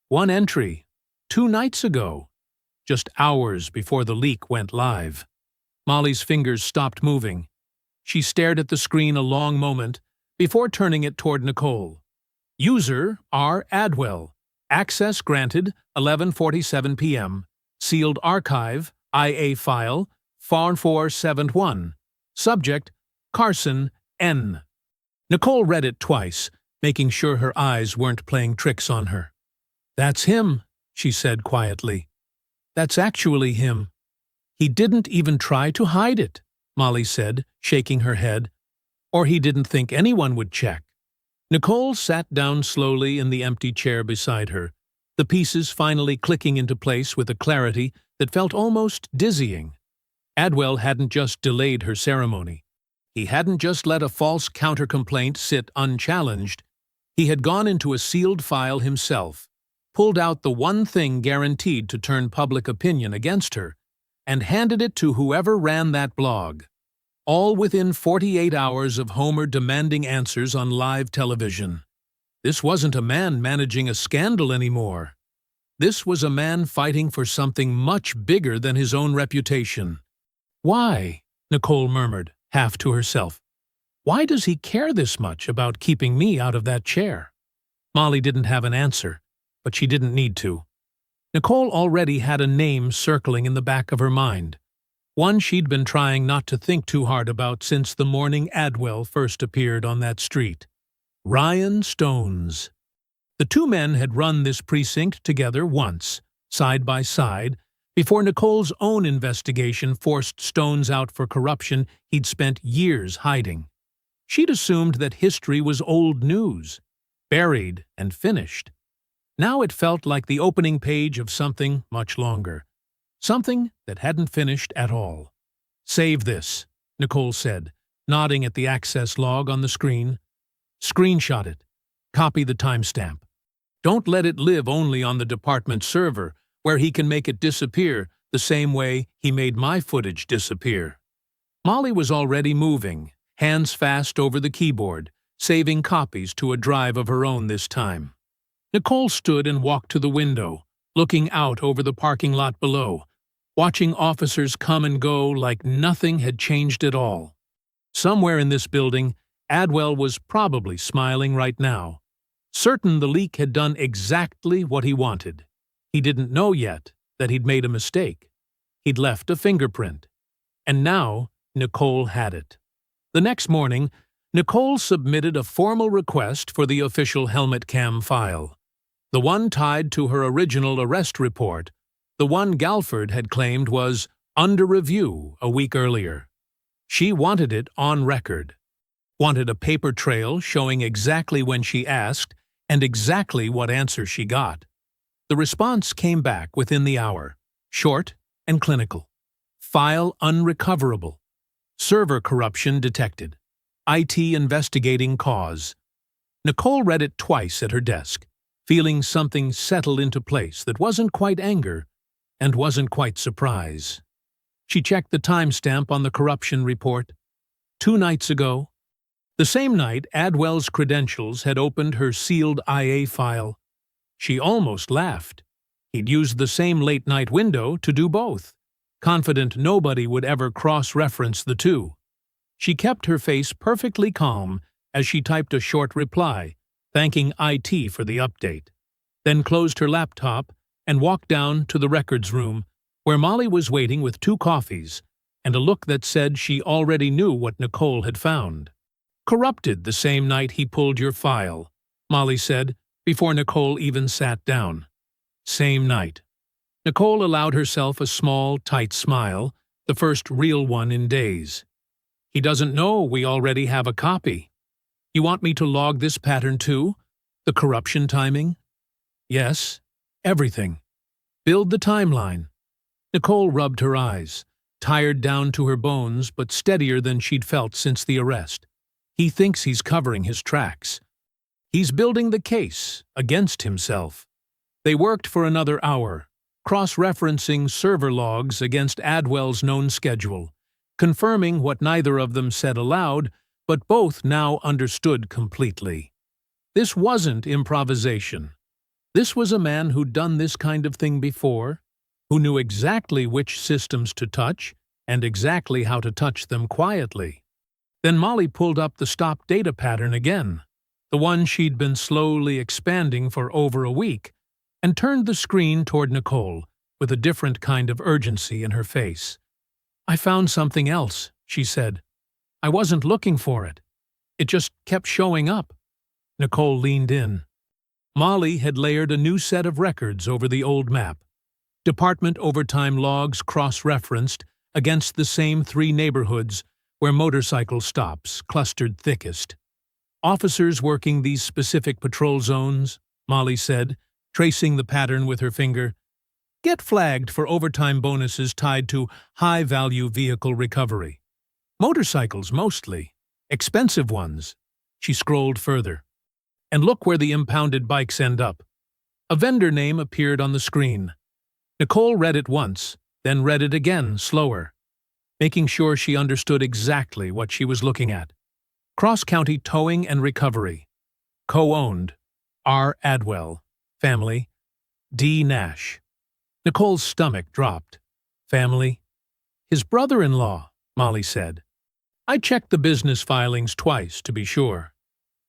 One entry, 2 nights ago, just hours before the leak went live. Molly's fingers stopped moving. She stared at the screen a long moment before turning it toward Nicole. User R. Adwell. Access granted 11:47 p.m. Sealed archive, IA file, 4471. Subject, Carson, N. Nicole read it twice, making sure her eyes weren't playing tricks on her. "That's him," she said quietly. "That's actually him." "He didn't even try to hide it," Molly said, shaking her head. "Or he didn't think anyone would check." Nicole sat down slowly in the empty chair beside her, the pieces finally clicking into place with a clarity that felt almost dizzying. Adwell hadn't just delayed her ceremony. He hadn't just let a false counter-complaint sit unchallenged. He had gone into a sealed file himself, pulled out the one thing guaranteed to turn public opinion against her, and handed it to whoever ran that blog. All within 48 hours of Homer demanding answers on live television. This wasn't a man managing a scandal anymore. This was a man fighting for something much bigger than his own reputation. Why? Nicole murmured, half to herself. Why does he care this much about keeping me out of that chair? Molly didn't have an answer, but she didn't need to. Nicole already had a name circling in the back of her mind. One she'd been trying not to think too hard about since the morning Adwell first appeared on that street. Ryan Stones. The two men had run this precinct together once, side by side, before Nicole's own investigation forced Stones out for corruption he'd spent years hiding. She'd assumed that history was old news, buried and finished. Now it felt like the opening page of something much longer. Something that hadn't finished at all. "Save this," Nicole said, nodding at the access log on the screen. "Screenshot it. Copy the timestamp. Don't let it live only on the department server, where he can make it disappear the same way he made my footage disappear." Molly was already moving, hands fast over the keyboard, saving copies to a drive of her own this time. Nicole stood and walked to the window, looking out over the parking lot below, watching officers come and go like nothing had changed at all. Somewhere in this building, Adwell was probably smiling right now, certain the leak had done exactly what he wanted. He didn't know yet that he'd made a mistake. He'd left a fingerprint. And now, Nicole had it. The next morning, Nicole submitted a formal request for the official helmet cam file. The one tied to her original arrest report, the one Galford had claimed was under review a week earlier. She wanted it on record. Wanted a paper trail showing exactly when she asked and exactly what answer she got. The response came back within the hour, short and clinical. File unrecoverable. Server corruption detected. IT investigating cause. Nicole read it twice at her desk, feeling something settle into place that wasn't quite anger and wasn't quite surprise. She checked the timestamp on the corruption report. 2 nights ago. The same night, Adwell's credentials had opened her sealed IA file. She almost laughed. He'd used the same late-night window to do both, confident nobody would ever cross-reference the two. She kept her face perfectly calm as she typed a short reply, thanking IT for the update, then closed her laptop and walked down to the records room, where Molly was waiting with 2 coffees and a look that said she already knew what Nicole had found. "Corrupted the same night he pulled your file," Molly said, before Nicole even sat down. Same night. Nicole allowed herself a small, tight smile, the first real one in days. "He doesn't know we already have a copy. You want me to log this pattern too? The corruption timing?" "Yes. Everything. Build the timeline." Nicole rubbed her eyes, tired down to her bones but steadier than she'd felt since the arrest. He thinks he's covering his tracks. He's building the case against himself. They worked for another hour, cross-referencing server logs against Adwell's known schedule, confirming what neither of them said aloud, but both now understood completely. This wasn't improvisation. This was a man who'd done this kind of thing before, who knew exactly which systems to touch and exactly how to touch them quietly. Then Molly pulled up the stop data pattern again, the one she'd been slowly expanding for over a week, and turned the screen toward Nicole with a different kind of urgency in her face. "I found something else," she said. "I wasn't looking for it. It just kept showing up." Nicole leaned in. Molly had layered a new set of records over the old map. Department overtime logs cross-referenced against the same 3 neighborhoods where motorcycle stops clustered thickest. Officers working these specific patrol zones, Molly said, tracing the pattern with her finger, get flagged for overtime bonuses tied to high-value vehicle recovery. Motorcycles, mostly. Expensive ones. She scrolled further. And look where the impounded bikes end up. A vendor name appeared on the screen. Nicole read it once, then read it again, slower, making sure she understood exactly what she was looking at. Cross-county towing and recovery. Co-owned. R. Adwell. Family. D. Nash. Nicole's stomach dropped. Family. His brother-in-law, Molly said. I checked the business filings twice, to be sure.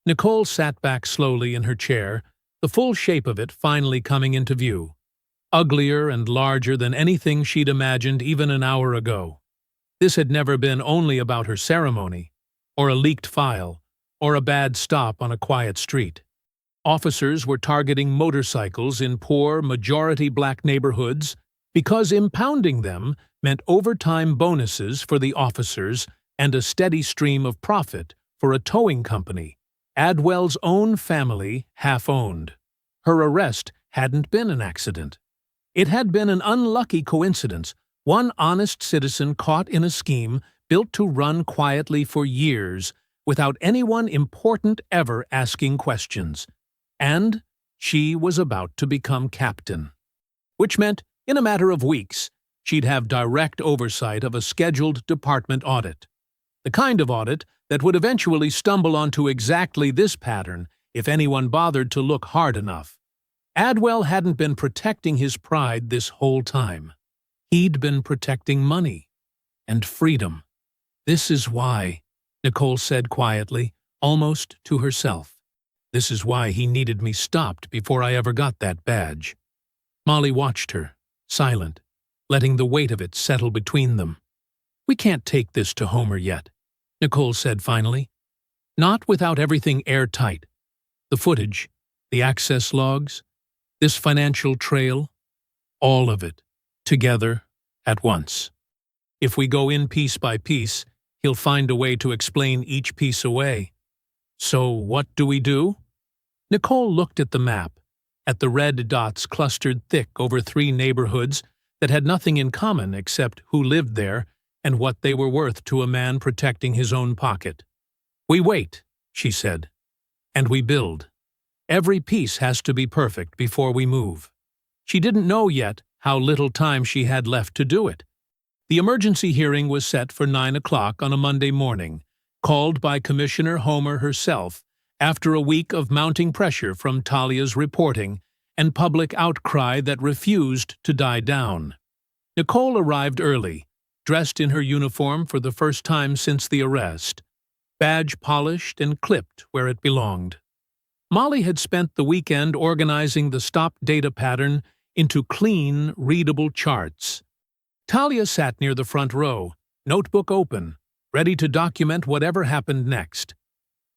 Nicole sat back slowly in her chair, the full shape of it finally coming into view. Uglier and larger than anything she'd imagined even an hour ago. This had never been only about her ceremony, or a leaked file, or a bad stop on a quiet street. Officers were targeting motorcycles in poor, majority-black neighborhoods because impounding them meant overtime bonuses for the officers and a steady stream of profit for a towing company, Adwell's own family half-owned. Her arrest hadn't been an accident. It had been an unlucky coincidence, one honest citizen caught in a scheme built to run quietly for years without anyone important ever asking questions. And she was about to become captain. Which meant, in a matter of weeks, she'd have direct oversight of a scheduled department audit. The kind of audit that would eventually stumble onto exactly this pattern if anyone bothered to look hard enough. Adwell hadn't been protecting his pride this whole time. He'd been protecting money and freedom. This is why, Nicole said quietly, almost to herself. This is why he needed me stopped before I ever got that badge. Molly watched her, silent, letting the weight of it settle between them. We can't take this to Homer yet, Nicole said finally. Not without everything airtight. The footage, the access logs, this financial trail, all of it, together, at once. If we go in piece by piece, he'll find a way to explain each piece away. So what do we do? Nicole looked at the map, at the red dots clustered thick over 3 neighborhoods that had nothing in common except who lived there and what they were worth to a man protecting his own pocket. We wait, she said, and we build. Every piece has to be perfect before we move. She didn't know yet how little time she had left to do it. The emergency hearing was set for 9 o'clock on a Monday morning, called by Commissioner Homer herself after a week of mounting pressure from Talia's reporting and public outcry that refused to die down. Nicole arrived early, dressed in her uniform for the first time since the arrest, badge polished and clipped where it belonged. Molly had spent the weekend organizing the stop data pattern into clean, readable charts. Talia sat near the front row, notebook open, ready to document whatever happened next.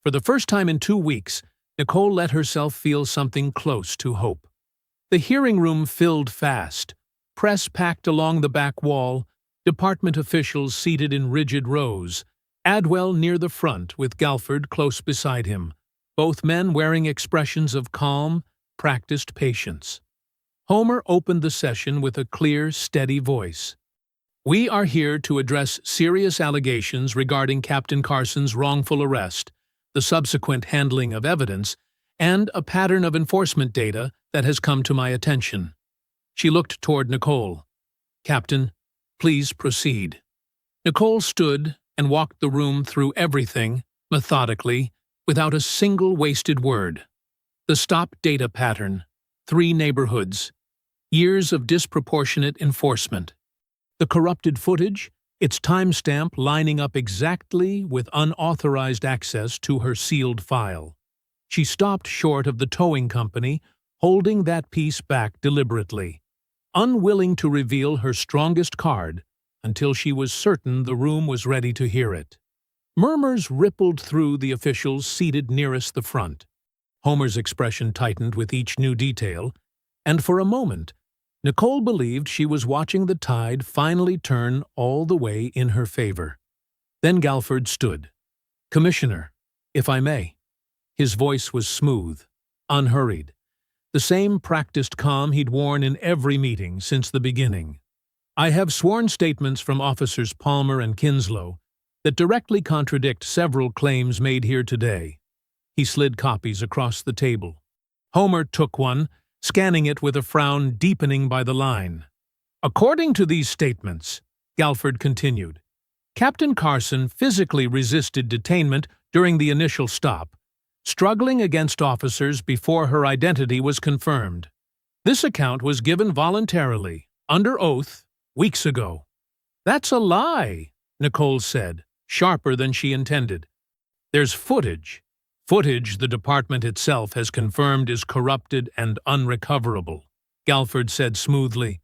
For the first time in 2 weeks, Nicole let herself feel something close to hope. The hearing room filled fast, press packed along the back wall, department officials seated in rigid rows, Adwell near the front with Galford close beside him, both men wearing expressions of calm, practiced patience. Homer opened the session with a clear, steady voice. We are here to address serious allegations regarding Captain Carson's wrongful arrest, the subsequent handling of evidence, and a pattern of enforcement data that has come to my attention. She looked toward Nicole. Captain, please proceed. Nicole stood and walked the room through everything, methodically, without a single wasted word. The stop data pattern, 3 neighborhoods, years of disproportionate enforcement. The corrupted footage, its timestamp lining up exactly with unauthorized access to her sealed file. She stopped short of the towing company, holding that piece back deliberately, unwilling to reveal her strongest card until she was certain the room was ready to hear it. Murmurs rippled through the officials seated nearest the front. Homer's expression tightened with each new detail, and for a moment, Nicole believed she was watching the tide finally turn all the way in her favor. Then Galford stood. Commissioner, if I may. His voice was smooth, unhurried, the same practiced calm he'd worn in every meeting since the beginning. I have sworn statements from Officers Palmer and Kinslow that directly contradict several claims made here today. He slid copies across the table. Homer took one, scanning it with a frown deepening by the line. According to these statements, Galford continued, Captain Carson physically resisted detainment during the initial stop, struggling against officers before her identity was confirmed. This account was given voluntarily, under oath, weeks ago. That's a lie, Nicole said, sharper than she intended. There's footage. Footage the department itself has confirmed is corrupted and unrecoverable, Galford said smoothly,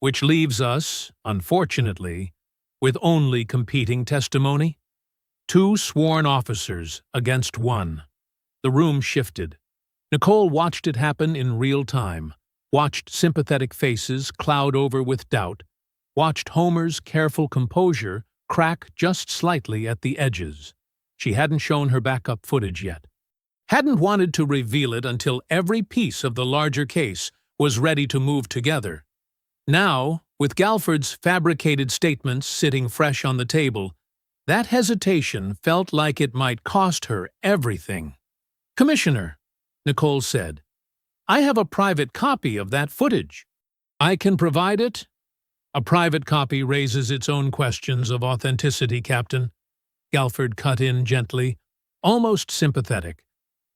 which leaves us, unfortunately, with only competing testimony. 2 sworn officers against 1. The room shifted. Nicole watched it happen in real time, watched sympathetic faces cloud over with doubt, watched Homer's careful composure crack just slightly at the edges. She hadn't shown her backup footage yet. Hadn't wanted to reveal it until every piece of the larger case was ready to move together. Now, with Galford's fabricated statements sitting fresh on the table, that hesitation felt like it might cost her everything. Commissioner, Nicole said, I have a private copy of that footage. I can provide it? A private copy raises its own questions of authenticity, Captain. Galford cut in gently, almost sympathetic,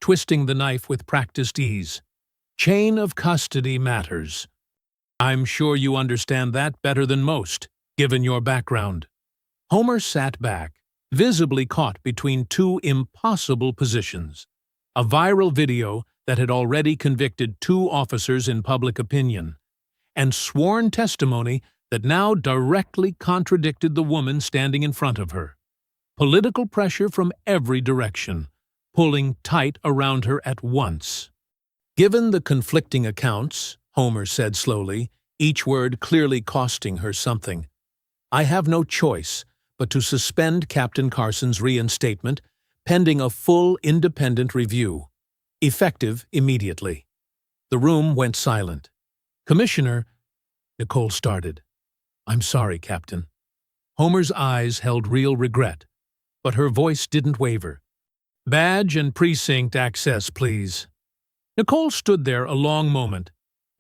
twisting the knife with practiced ease. Chain of custody matters. I'm sure you understand that better than most, given your background. Homer sat back, visibly caught between 2 impossible positions. A viral video that had already convicted 2 officers in public opinion, and sworn testimony that now directly contradicted the woman standing in front of her. Political pressure from every direction, pulling tight around her at once. Given the conflicting accounts, Homer said slowly, each word clearly costing her something, I have no choice but to suspend Captain Carson's reinstatement pending a full independent review, effective immediately. The room went silent. Commissioner, Nicole started. I'm sorry, Captain. Homer's eyes held real regret, but her voice didn't waver. Badge and precinct access, please. Nicole stood there a long moment,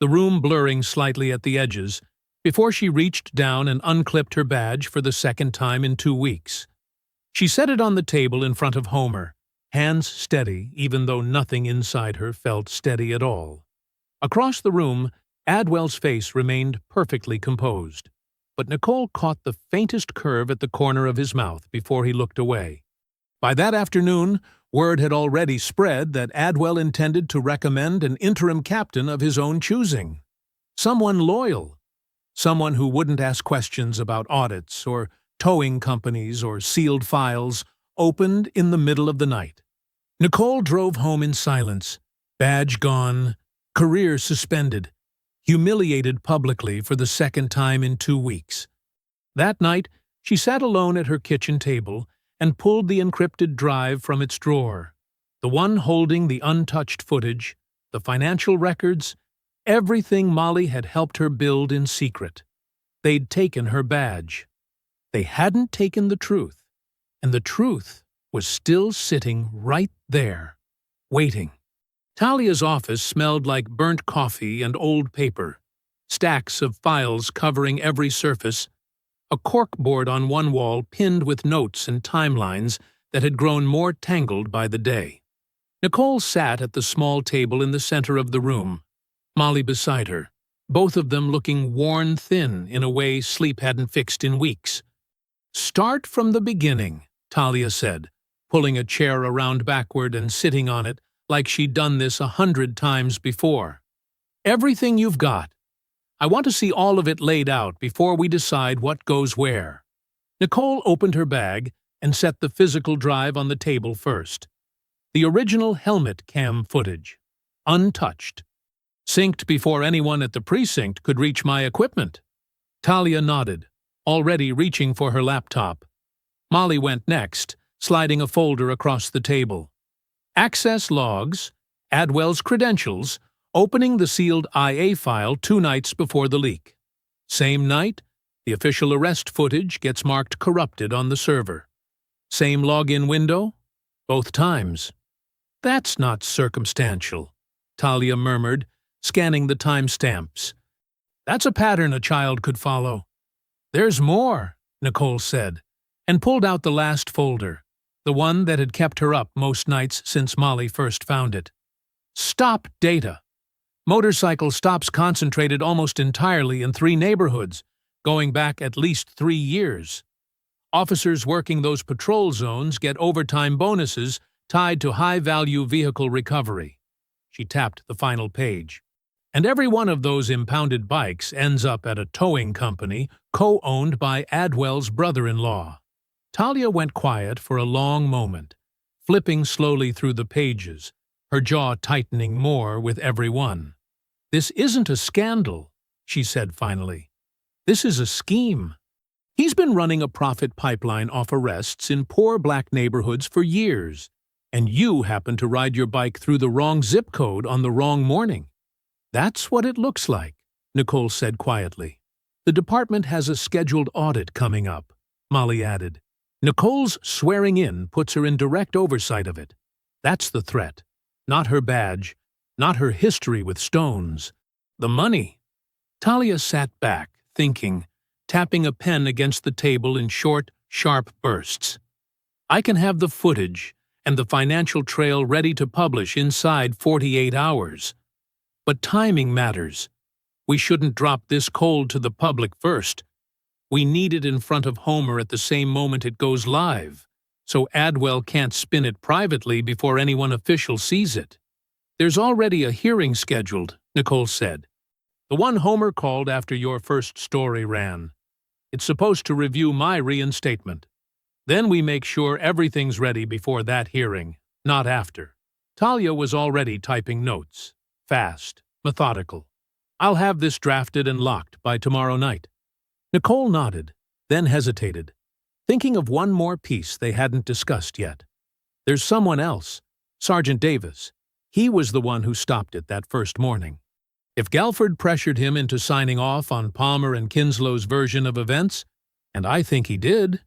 the room blurring slightly at the edges, before she reached down and unclipped her badge for the second time in 2 weeks. She set it on the table in front of Homer, hands steady even though nothing inside her felt steady at all. Across the room, Adwell's face remained perfectly composed, but Nicole caught the faintest curve at the corner of his mouth before he looked away. By that afternoon, word had already spread that Adwell intended to recommend an interim captain of his own choosing. Someone loyal. Someone who wouldn't ask questions about audits or towing companies or sealed files opened in the middle of the night. Nicole drove home in silence, badge gone, career suspended, humiliated publicly for the second time in 2 weeks. That night, she sat alone at her kitchen table and pulled the encrypted drive from its drawer, the one holding the untouched footage, the financial records, everything Molly had helped her build in secret. They'd taken her badge. They hadn't taken the truth, and the truth was still sitting right there, waiting. Talia's office smelled like burnt coffee and old paper, stacks of files covering every surface, a corkboard on one wall pinned with notes and timelines that had grown more tangled by the day. Nicole sat at the small table in the center of the room, Molly beside her, both of them looking worn thin in a way sleep hadn't fixed in weeks. Start from the beginning, Talia said, pulling a chair around backward and sitting on it like she'd done this 100 times before. Everything you've got. I want to see all of it laid out before we decide what goes where. Nicole opened her bag and set the physical drive on the table first. The original helmet cam footage, untouched. Synced before anyone at the precinct could reach my equipment. Talia nodded, already reaching for her laptop. Molly went next, sliding a folder across the table. Access logs, Adwell's credentials, opening the sealed IA file 2 nights before the leak. Same night, the official arrest footage gets marked corrupted on the server. Same login window, both times. That's not circumstantial, Talia murmured, scanning the timestamps. That's a pattern a child could follow. There's more, Nicole said, and pulled out the last folder, the one that had kept her up most nights since Molly first found it. Stop data. Motorcycle stops concentrated almost entirely in 3 neighborhoods, going back at least 3 years. Officers working those patrol zones get overtime bonuses tied to high-value vehicle recovery. She tapped the final page. And every one of those impounded bikes ends up at a towing company co-owned by Adwell's brother-in-law. Talia went quiet for a long moment, flipping slowly through the pages, her jaw tightening more with every one. This isn't a scandal, she said finally. This is a scheme. He's been running a profit pipeline off arrests in poor black neighborhoods for years, and you happen to ride your bike through the wrong zip code on the wrong morning. That's what it looks like, Nicole said quietly. The department has a scheduled audit coming up, Molly added. Nicole's swearing in puts her in direct oversight of it. That's the threat. Not her badge, not her history with stones. The money. Talia sat back, thinking, tapping a pen against the table in short, sharp bursts. I can have the footage and the financial trail ready to publish inside 48 hours. But timing matters. We shouldn't drop this cold to the public first. We need it in front of Homer at the same moment it goes live, so Adwell can't spin it privately before anyone official sees it. There's already a hearing scheduled, Nicole said. The one Homer called after your first story ran. It's supposed to review my reinstatement. Then we make sure everything's ready before that hearing, not after. Talia was already typing notes. Fast, methodical. I'll have this drafted and locked by tomorrow night. Nicole nodded, then hesitated, thinking of one more piece they hadn't discussed yet. There's someone else, Sergeant Davis. He was the one who stopped it that first morning. If Galford pressured him into signing off on Palmer and Kinslow's version of events, and I think he did,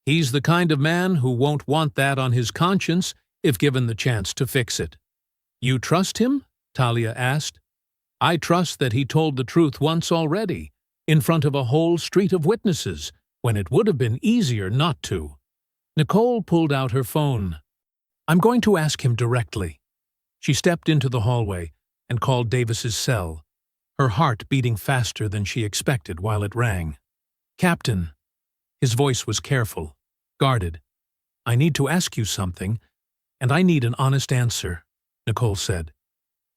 he's the kind of man who won't want that on his conscience if given the chance to fix it. You trust him? Talia asked. I trust that he told the truth once already, in front of a whole street of witnesses, when it would have been easier not to. Nicole pulled out her phone. I'm going to ask him directly. She stepped into the hallway and called Davis's cell, her heart beating faster than she expected while it rang. Captain. His voice was careful, guarded. I need to ask you something, and I need an honest answer, Nicole said.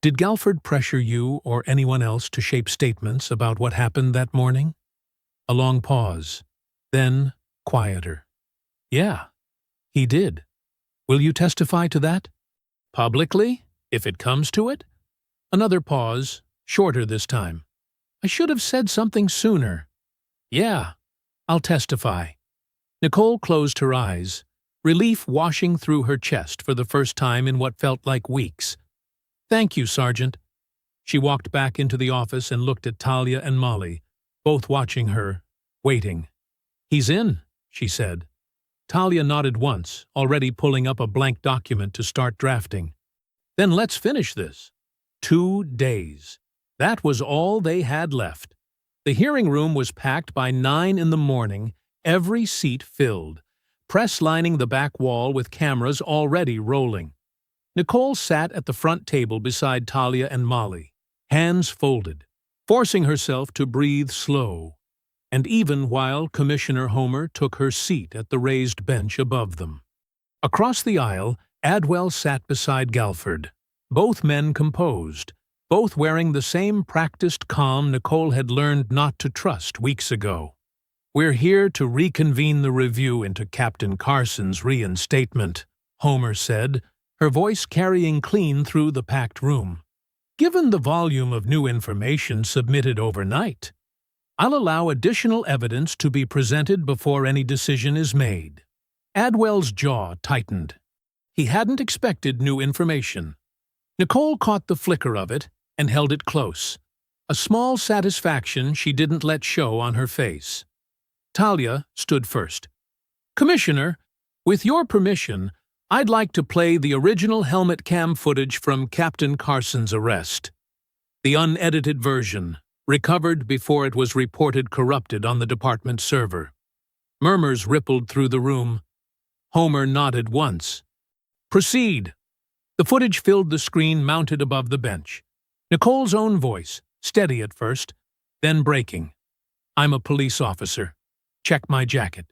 Did Galford pressure you or anyone else to shape statements about what happened that morning? A long pause, then quieter. Yeah, he did. Will you testify to that? Publicly, if it comes to it? Another pause, shorter this time. I should have said something sooner. Yeah, I'll testify. Nicole closed her eyes, relief washing through her chest for the first time in what felt like weeks. Thank you, Sergeant. She walked back into the office and looked at Talia and Molly, both watching her, waiting. He's in, she said. Talia nodded once, already pulling up a blank document to start drafting. Then let's finish this. 2 days. That was all they had left. The hearing room was packed by 9 in the morning, every seat filled, press lining the back wall with cameras already rolling. Nicole sat at the front table beside Talia and Molly, hands folded, forcing herself to breathe slow, and even while Commissioner Homer took her seat at the raised bench above them. Across the aisle, Adwell sat beside Galford, both men composed, both wearing the same practiced calm Nicole had learned not to trust weeks ago. We're here to reconvene the review into Captain Carson's reinstatement, Homer said, her voice carrying clean through the packed room. Given the volume of new information submitted overnight, I'll allow additional evidence to be presented before any decision is made. Adwell's jaw tightened. He hadn't expected new information. Nicole caught the flicker of it and held it close, a small satisfaction she didn't let show on her face. Talia stood first. "Commissioner, with your permission, I'd like to play the original helmet cam footage from Captain Carson's arrest. The unedited version, recovered before it was reported corrupted on the department server." Murmurs rippled through the room. Homer nodded once. "Proceed." The footage filled the screen mounted above the bench. Nicole's own voice, steady at first, then breaking. "I'm a police officer. Check my jacket."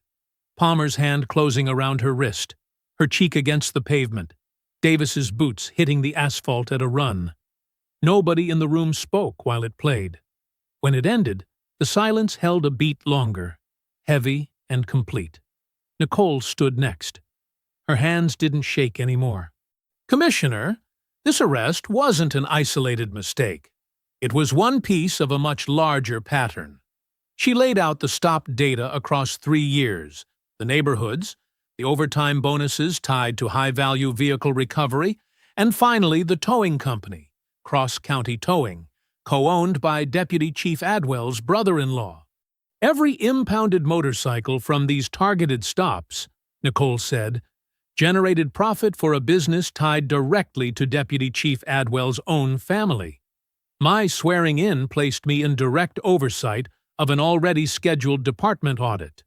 Palmer's hand closing around her wrist, her cheek against the pavement, Davis's boots hitting the asphalt at a run. Nobody in the room spoke while it played. When it ended, the silence held a beat longer, heavy and complete. Nicole stood next. Her hands didn't shake anymore. "Commissioner, this arrest wasn't an isolated mistake. It was one piece of a much larger pattern." She laid out the stop data across 3 years, the neighborhoods, the overtime bonuses tied to high-value vehicle recovery, and finally the towing company, Cross County Towing, co-owned by Deputy Chief Adwell's brother-in-law. "Every impounded motorcycle from these targeted stops," Nicole said, "generated profit for a business tied directly to Deputy Chief Adwell's own family. My swearing in placed me in direct oversight of an already scheduled department audit.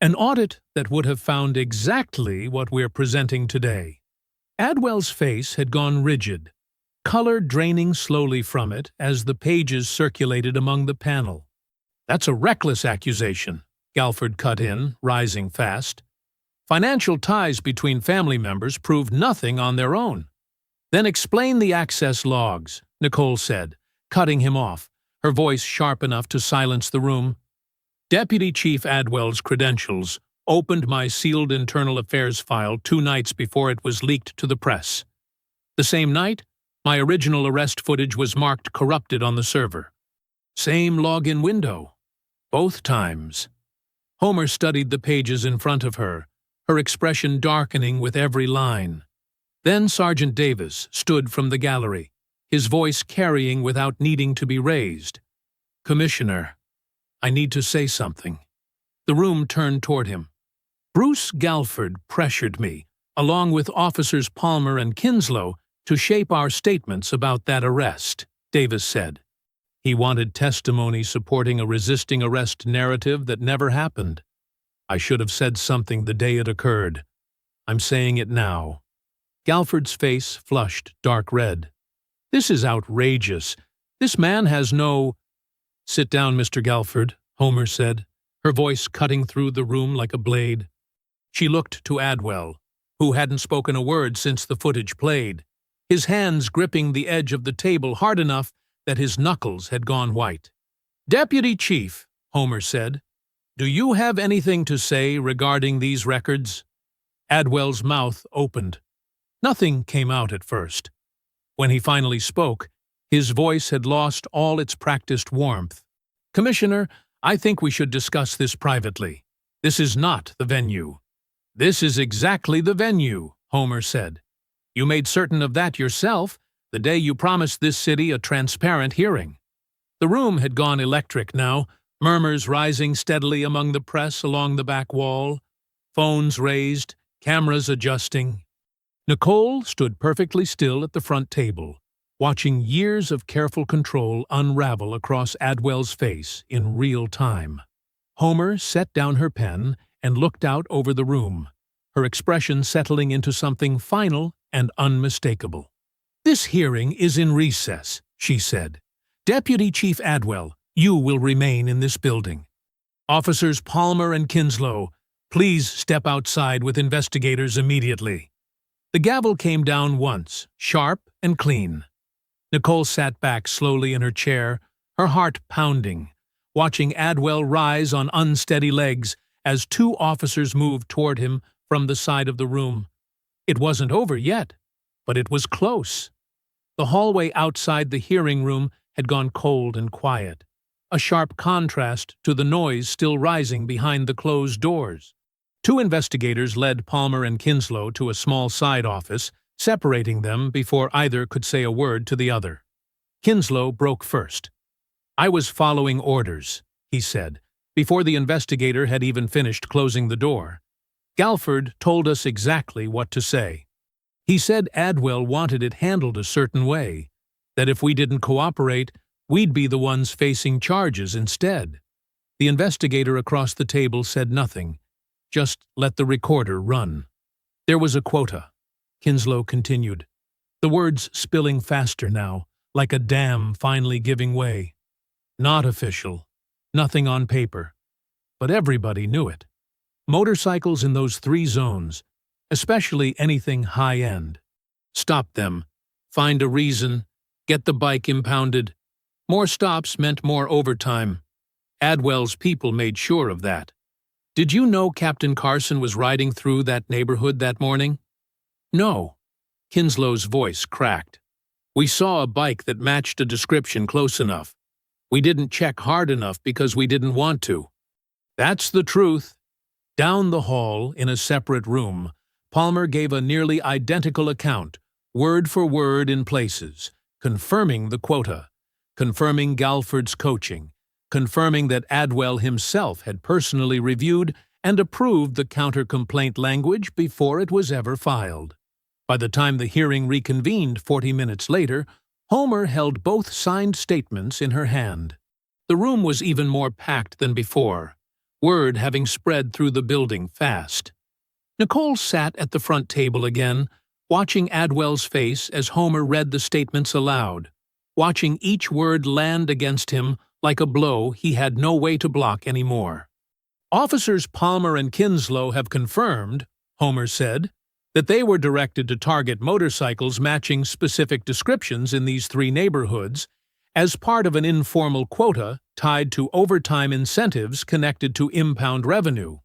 An audit that would have found exactly what we're presenting today." Adwell's face had gone rigid, color draining slowly from it as the pages circulated among the panel. "That's a reckless accusation," Galford cut in, rising fast. "Financial ties between family members prove nothing on their own." "Then explain the access logs," Nicole said, cutting him off, her voice sharp enough to silence the room. "Deputy Chief Adwell's credentials opened my sealed internal affairs file 2 nights before it was leaked to the press. The same night, my original arrest footage was marked corrupted on the server. Same login window. Both times." Homer studied the pages in front of her, her expression darkening with every line. Then Sergeant Davis stood from the gallery, his voice carrying without needing to be raised. "Commissioner, I need to say something." The room turned toward him. "Bruce Galford pressured me, along with Officers Palmer and Kinslow, to shape our statements about that arrest," Davis said. "He wanted testimony supporting a resisting arrest narrative that never happened. I should have said something the day it occurred. I'm saying it now." Galford's face flushed dark red. "This is outrageous. This man has no—" "Sit down, Mr. Galford," Homer said, her voice cutting through the room like a blade. She looked to Adwell, who hadn't spoken a word since the footage played, his hands gripping the edge of the table hard enough that his knuckles had gone white. "Deputy Chief," Homer said, "do you have anything to say regarding these records?" Adwell's mouth opened. Nothing came out at first. When he finally spoke, his voice had lost all its practiced warmth. "Commissioner, I think we should discuss this privately. This is not the venue." "This is exactly the venue," Homer said. "You made certain of that yourself the day you promised this city a transparent hearing." The room had gone electric now, murmurs rising steadily among the press along the back wall, phones raised, cameras adjusting. Nicole stood perfectly still at the front table, watching years of careful control unravel across Adwell's face in real time. Homer set down her pen and looked out over the room, her expression settling into something final and unmistakable. "This hearing is in recess," she said. "Deputy Chief Adwell, you will remain in this building. Officers Palmer and Kinslow, please step outside with investigators immediately." The gavel came down once, sharp and clean. Nicole sat back slowly in her chair, her heart pounding, watching Adwell rise on unsteady legs as 2 officers moved toward him from the side of the room. It wasn't over yet, but it was close. The hallway outside the hearing room had gone cold and quiet, a sharp contrast to the noise still rising behind the closed doors. Two investigators led Palmer and Kinslow to a small side office, separating them before either could say a word to the other. Kinslow broke first. "I was following orders," he said, before the investigator had even finished closing the door. "Galford told us exactly what to say. He said Adwell wanted it handled a certain way, that if we didn't cooperate, we'd be the ones facing charges instead." The investigator across the table said nothing, just let the recorder run. "There was a quota," Kinslow continued, the words spilling faster now, like a dam finally giving way. "Not official, nothing on paper, but everybody knew it. Motorcycles in those 3 zones, especially anything high-end. Stop them, find a reason, get the bike impounded. More stops meant more overtime. Adwell's people made sure of that. Did you know Captain Carson was riding through that neighborhood that morning?" "No." Kinslow's voice cracked. "We saw a bike that matched a description close enough. We didn't check hard enough because we didn't want to." "That's the truth." Down the hall, in a separate room, Palmer gave a nearly identical account, word for word in places, confirming the quota, confirming Galford's coaching, confirming that Adwell himself had personally reviewed and approved the counter-complaint language before it was ever filed. By the time the hearing reconvened 40 minutes later, Homer held both signed statements in her hand. The room was even more packed than before, word having spread through the building fast. Nicole sat at the front table again, watching Adwell's face as Homer read the statements aloud, watching each word land against him like a blow he had no way to block anymore. "Officers Palmer and Kinslow have confirmed," Homer said, "that they were directed to target motorcycles matching specific descriptions in these 3 neighborhoods as part of an informal quota tied to overtime incentives connected to impound revenue.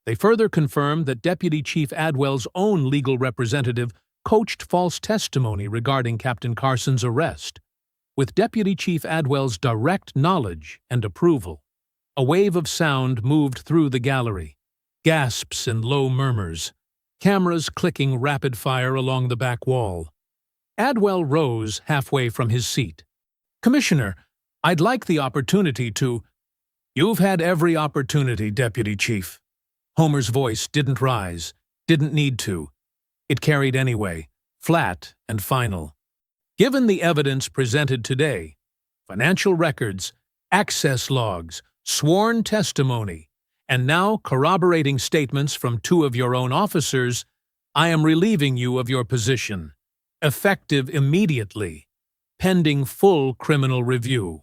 They further confirmed that Deputy Chief Adwell's own legal representative coached false testimony regarding Captain Carson's arrest, with Deputy Chief Adwell's direct knowledge and approval." A wave of sound moved through the gallery, gasps and low murmurs, cameras clicking rapid-fire along the back wall. Adwell rose halfway from his seat. "Commissioner, I'd like the opportunity to—" "You've had every opportunity, Deputy Chief." Homer's voice didn't rise, didn't need to. It carried anyway, flat and final. "Given the evidence presented today, financial records, access logs, sworn testimony, and now corroborating statements from 2 of your own officers, I am relieving you of your position, effective immediately, pending full criminal review."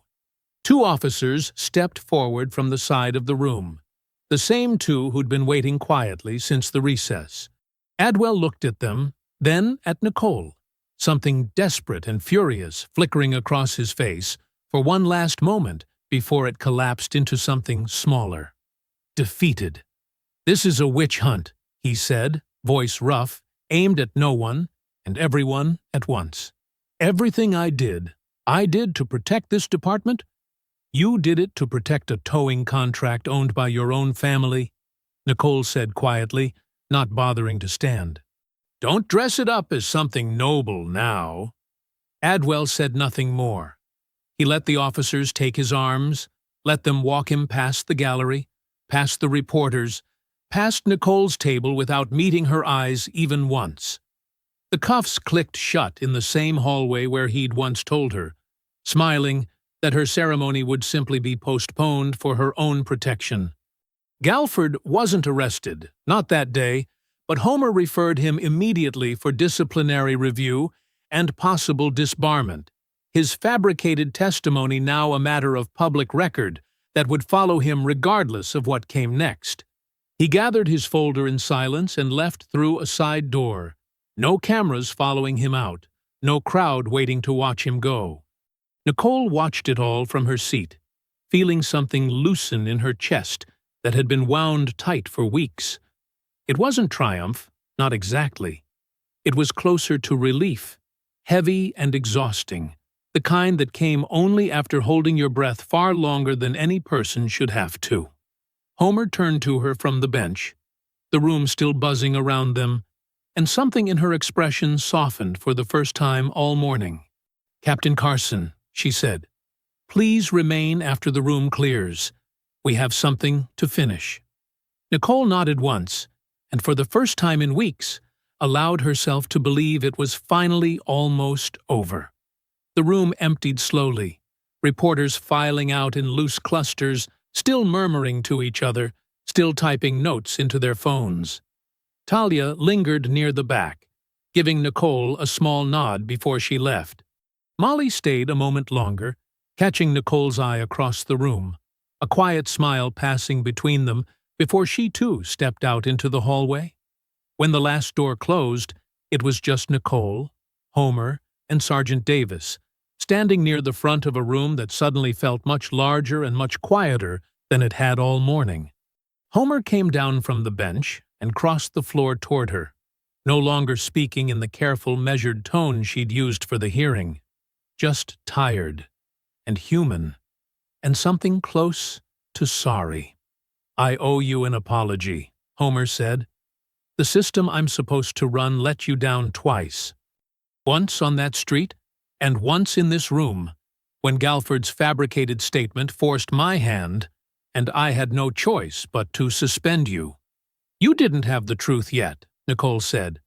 2 officers stepped forward from the side of the room, the same 2 who'd been waiting quietly since the recess. Adwell looked at them, then at Nicole, something desperate and furious flickering across his face for one last moment before it collapsed into something smaller. Defeated. "This is a witch hunt," he said, voice rough, aimed at no one and everyone at once. "Everything I did to protect this department? You did it to protect a towing contract owned by your own family," Nicole said quietly, not bothering to stand. "Don't dress it up as something noble now." Adwell said nothing more. He let the officers take his arms, let them walk him past the gallery, past the reporters, past Nicole's table without meeting her eyes even once. The cuffs clicked shut in the same hallway where he'd once told her, smiling, that her ceremony would simply be postponed for her own protection. Galford wasn't arrested, not that day, but Homer referred him immediately for disciplinary review and possible disbarment, his fabricated testimony now a matter of public record that would follow him regardless of what came next. He gathered his folder in silence and left through a side door. No cameras following him out, no crowd waiting to watch him go. Nicole watched it all from her seat, feeling something loosen in her chest that had been wound tight for weeks. It wasn't triumph, not exactly. It was closer to relief, heavy and exhausting, the kind that came only after holding your breath far longer than any person should have to. Homer turned to her from the bench. the room still buzzing around them, and something in her expression softened for the first time all morning. "Captain Carson," she said, "please remain after the room clears. We have something to finish." Nicole nodded once, and for the first time in weeks, allowed herself to believe it was finally almost over. The room emptied slowly, reporters filing out in loose clusters, still murmuring to each other, still typing notes into their phones. Talia lingered near the back, giving Nicole a small nod before she left. Molly stayed a moment longer, catching Nicole's eye across the room, a quiet smile passing between them before she too stepped out into the hallway. When the last door closed, it was just Nicole, Homer, and Sergeant Davis, standing near the front of a room that suddenly felt much larger and much quieter than it had all morning. Homer came down from the bench and crossed the floor toward her, no longer speaking in the careful, measured tone she'd used for the hearing. Just tired, and human, and something close to sorry. "I owe you an apology," Homer said. "The system I'm supposed to run let you down twice. Once on that street, and once in this room, when Galford's fabricated statement forced my hand, and I had no choice but to suspend you." "You didn't have the truth yet," Nicole said.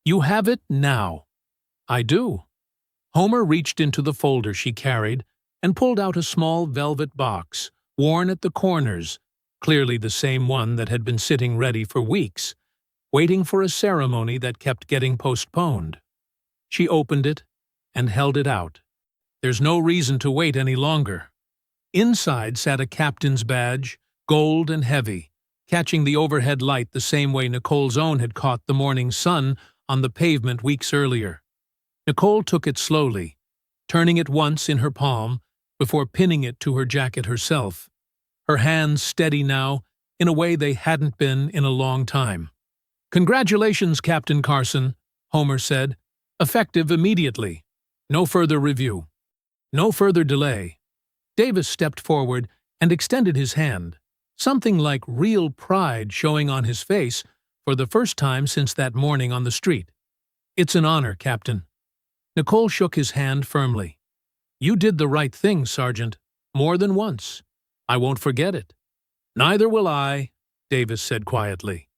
"You have it now." "I do." Homer reached into the folder she carried and pulled out a small velvet box, worn at the corners, clearly the same one that had been sitting ready for weeks, waiting for a ceremony that kept getting postponed. She opened it and held it out. There's no reason to wait any longer. Inside sat a captain's badge, gold and heavy, catching the overhead light the same way Nicole's own had caught the morning sun on the pavement weeks earlier. Nicole took it slowly, turning it once in her palm before pinning it to her jacket herself, her hands steady now in a way they hadn't been in a long time. "Congratulations, Captain Carson," Homer said, "effective immediately. No further review. No further delay." Davis stepped forward and extended his hand, something like real pride showing on his face for the first time since that morning on the street. "It's an honor, Captain." Nicole shook his hand firmly. "You did the right thing, Sergeant, more than once. I won't forget it." "Neither will I," Davis said quietly.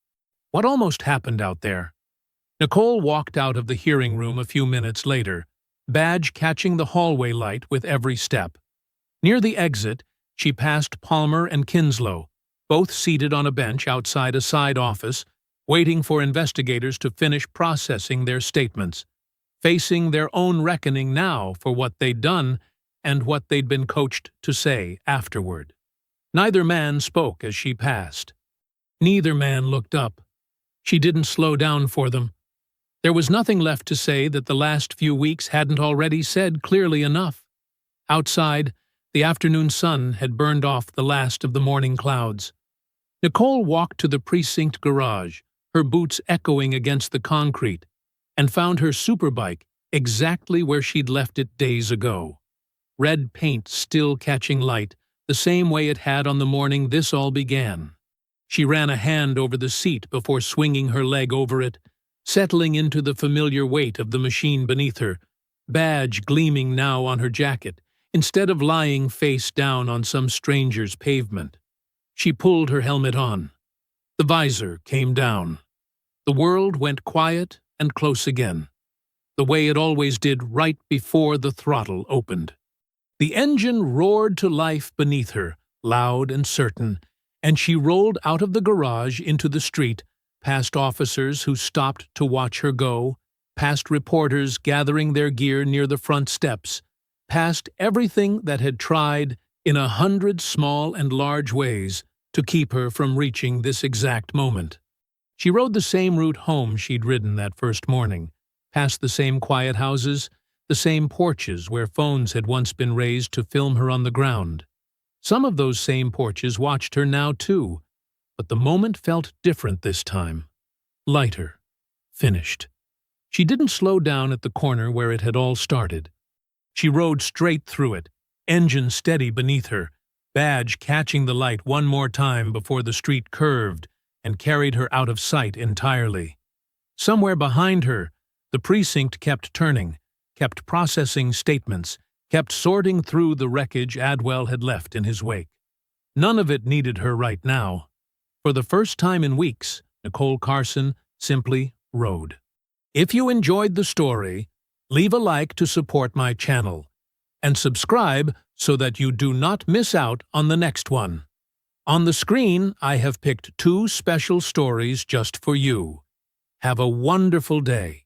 "What almost happened out there?" Nicole walked out of the hearing room a few minutes later, badge catching the hallway light with every step. Near the exit, she passed Palmer and Kinslow, both seated on a bench outside a side office, waiting for investigators to finish processing their statements, facing their own reckoning now for what they'd done and what they'd been coached to say afterward. Neither man spoke as she passed. Neither man looked up. She didn't slow down for them. There was nothing left to say that the last few weeks hadn't already said clearly enough. Outside, the afternoon sun had burned off the last of the morning clouds. Nicole walked to the precinct garage, her boots echoing against the concrete, and found her Superbike exactly where she'd left it days ago. Red paint still catching light, the same way it had on the morning this all began. She ran a hand over the seat before swinging her leg over it, settling into the familiar weight of the machine beneath her, badge gleaming now on her jacket, instead of lying face down on some stranger's pavement. She pulled her helmet on. The visor came down. The world went quiet and close again, the way it always did right before the throttle opened. The engine roared to life beneath her, loud and certain, and she rolled out of the garage into the street, past officers who stopped to watch her go, past reporters gathering their gear near the front steps, past everything that had tried, in 100 small and large ways, to keep her from reaching this exact moment. She rode the same route home she'd ridden that first morning, past the same quiet houses, the same porches where phones had once been raised to film her on the ground. Some of those same porches watched her now too, but the moment felt different this time. Lighter. Finished. She didn't slow down at the corner where it had all started. She rode straight through it, engine steady beneath her, badge catching the light one more time before the street curved, and carried her out of sight entirely. Somewhere behind her, the precinct kept turning, kept processing statements, kept sorting through the wreckage Adwell had left in his wake. None of it needed her right now. For the first time in weeks, Nicole Carson simply rode. If you enjoyed the story, leave a like to support my channel, and subscribe so that you do not miss out on the next one. On the screen, I have picked 2 special stories just for you. Have a wonderful day.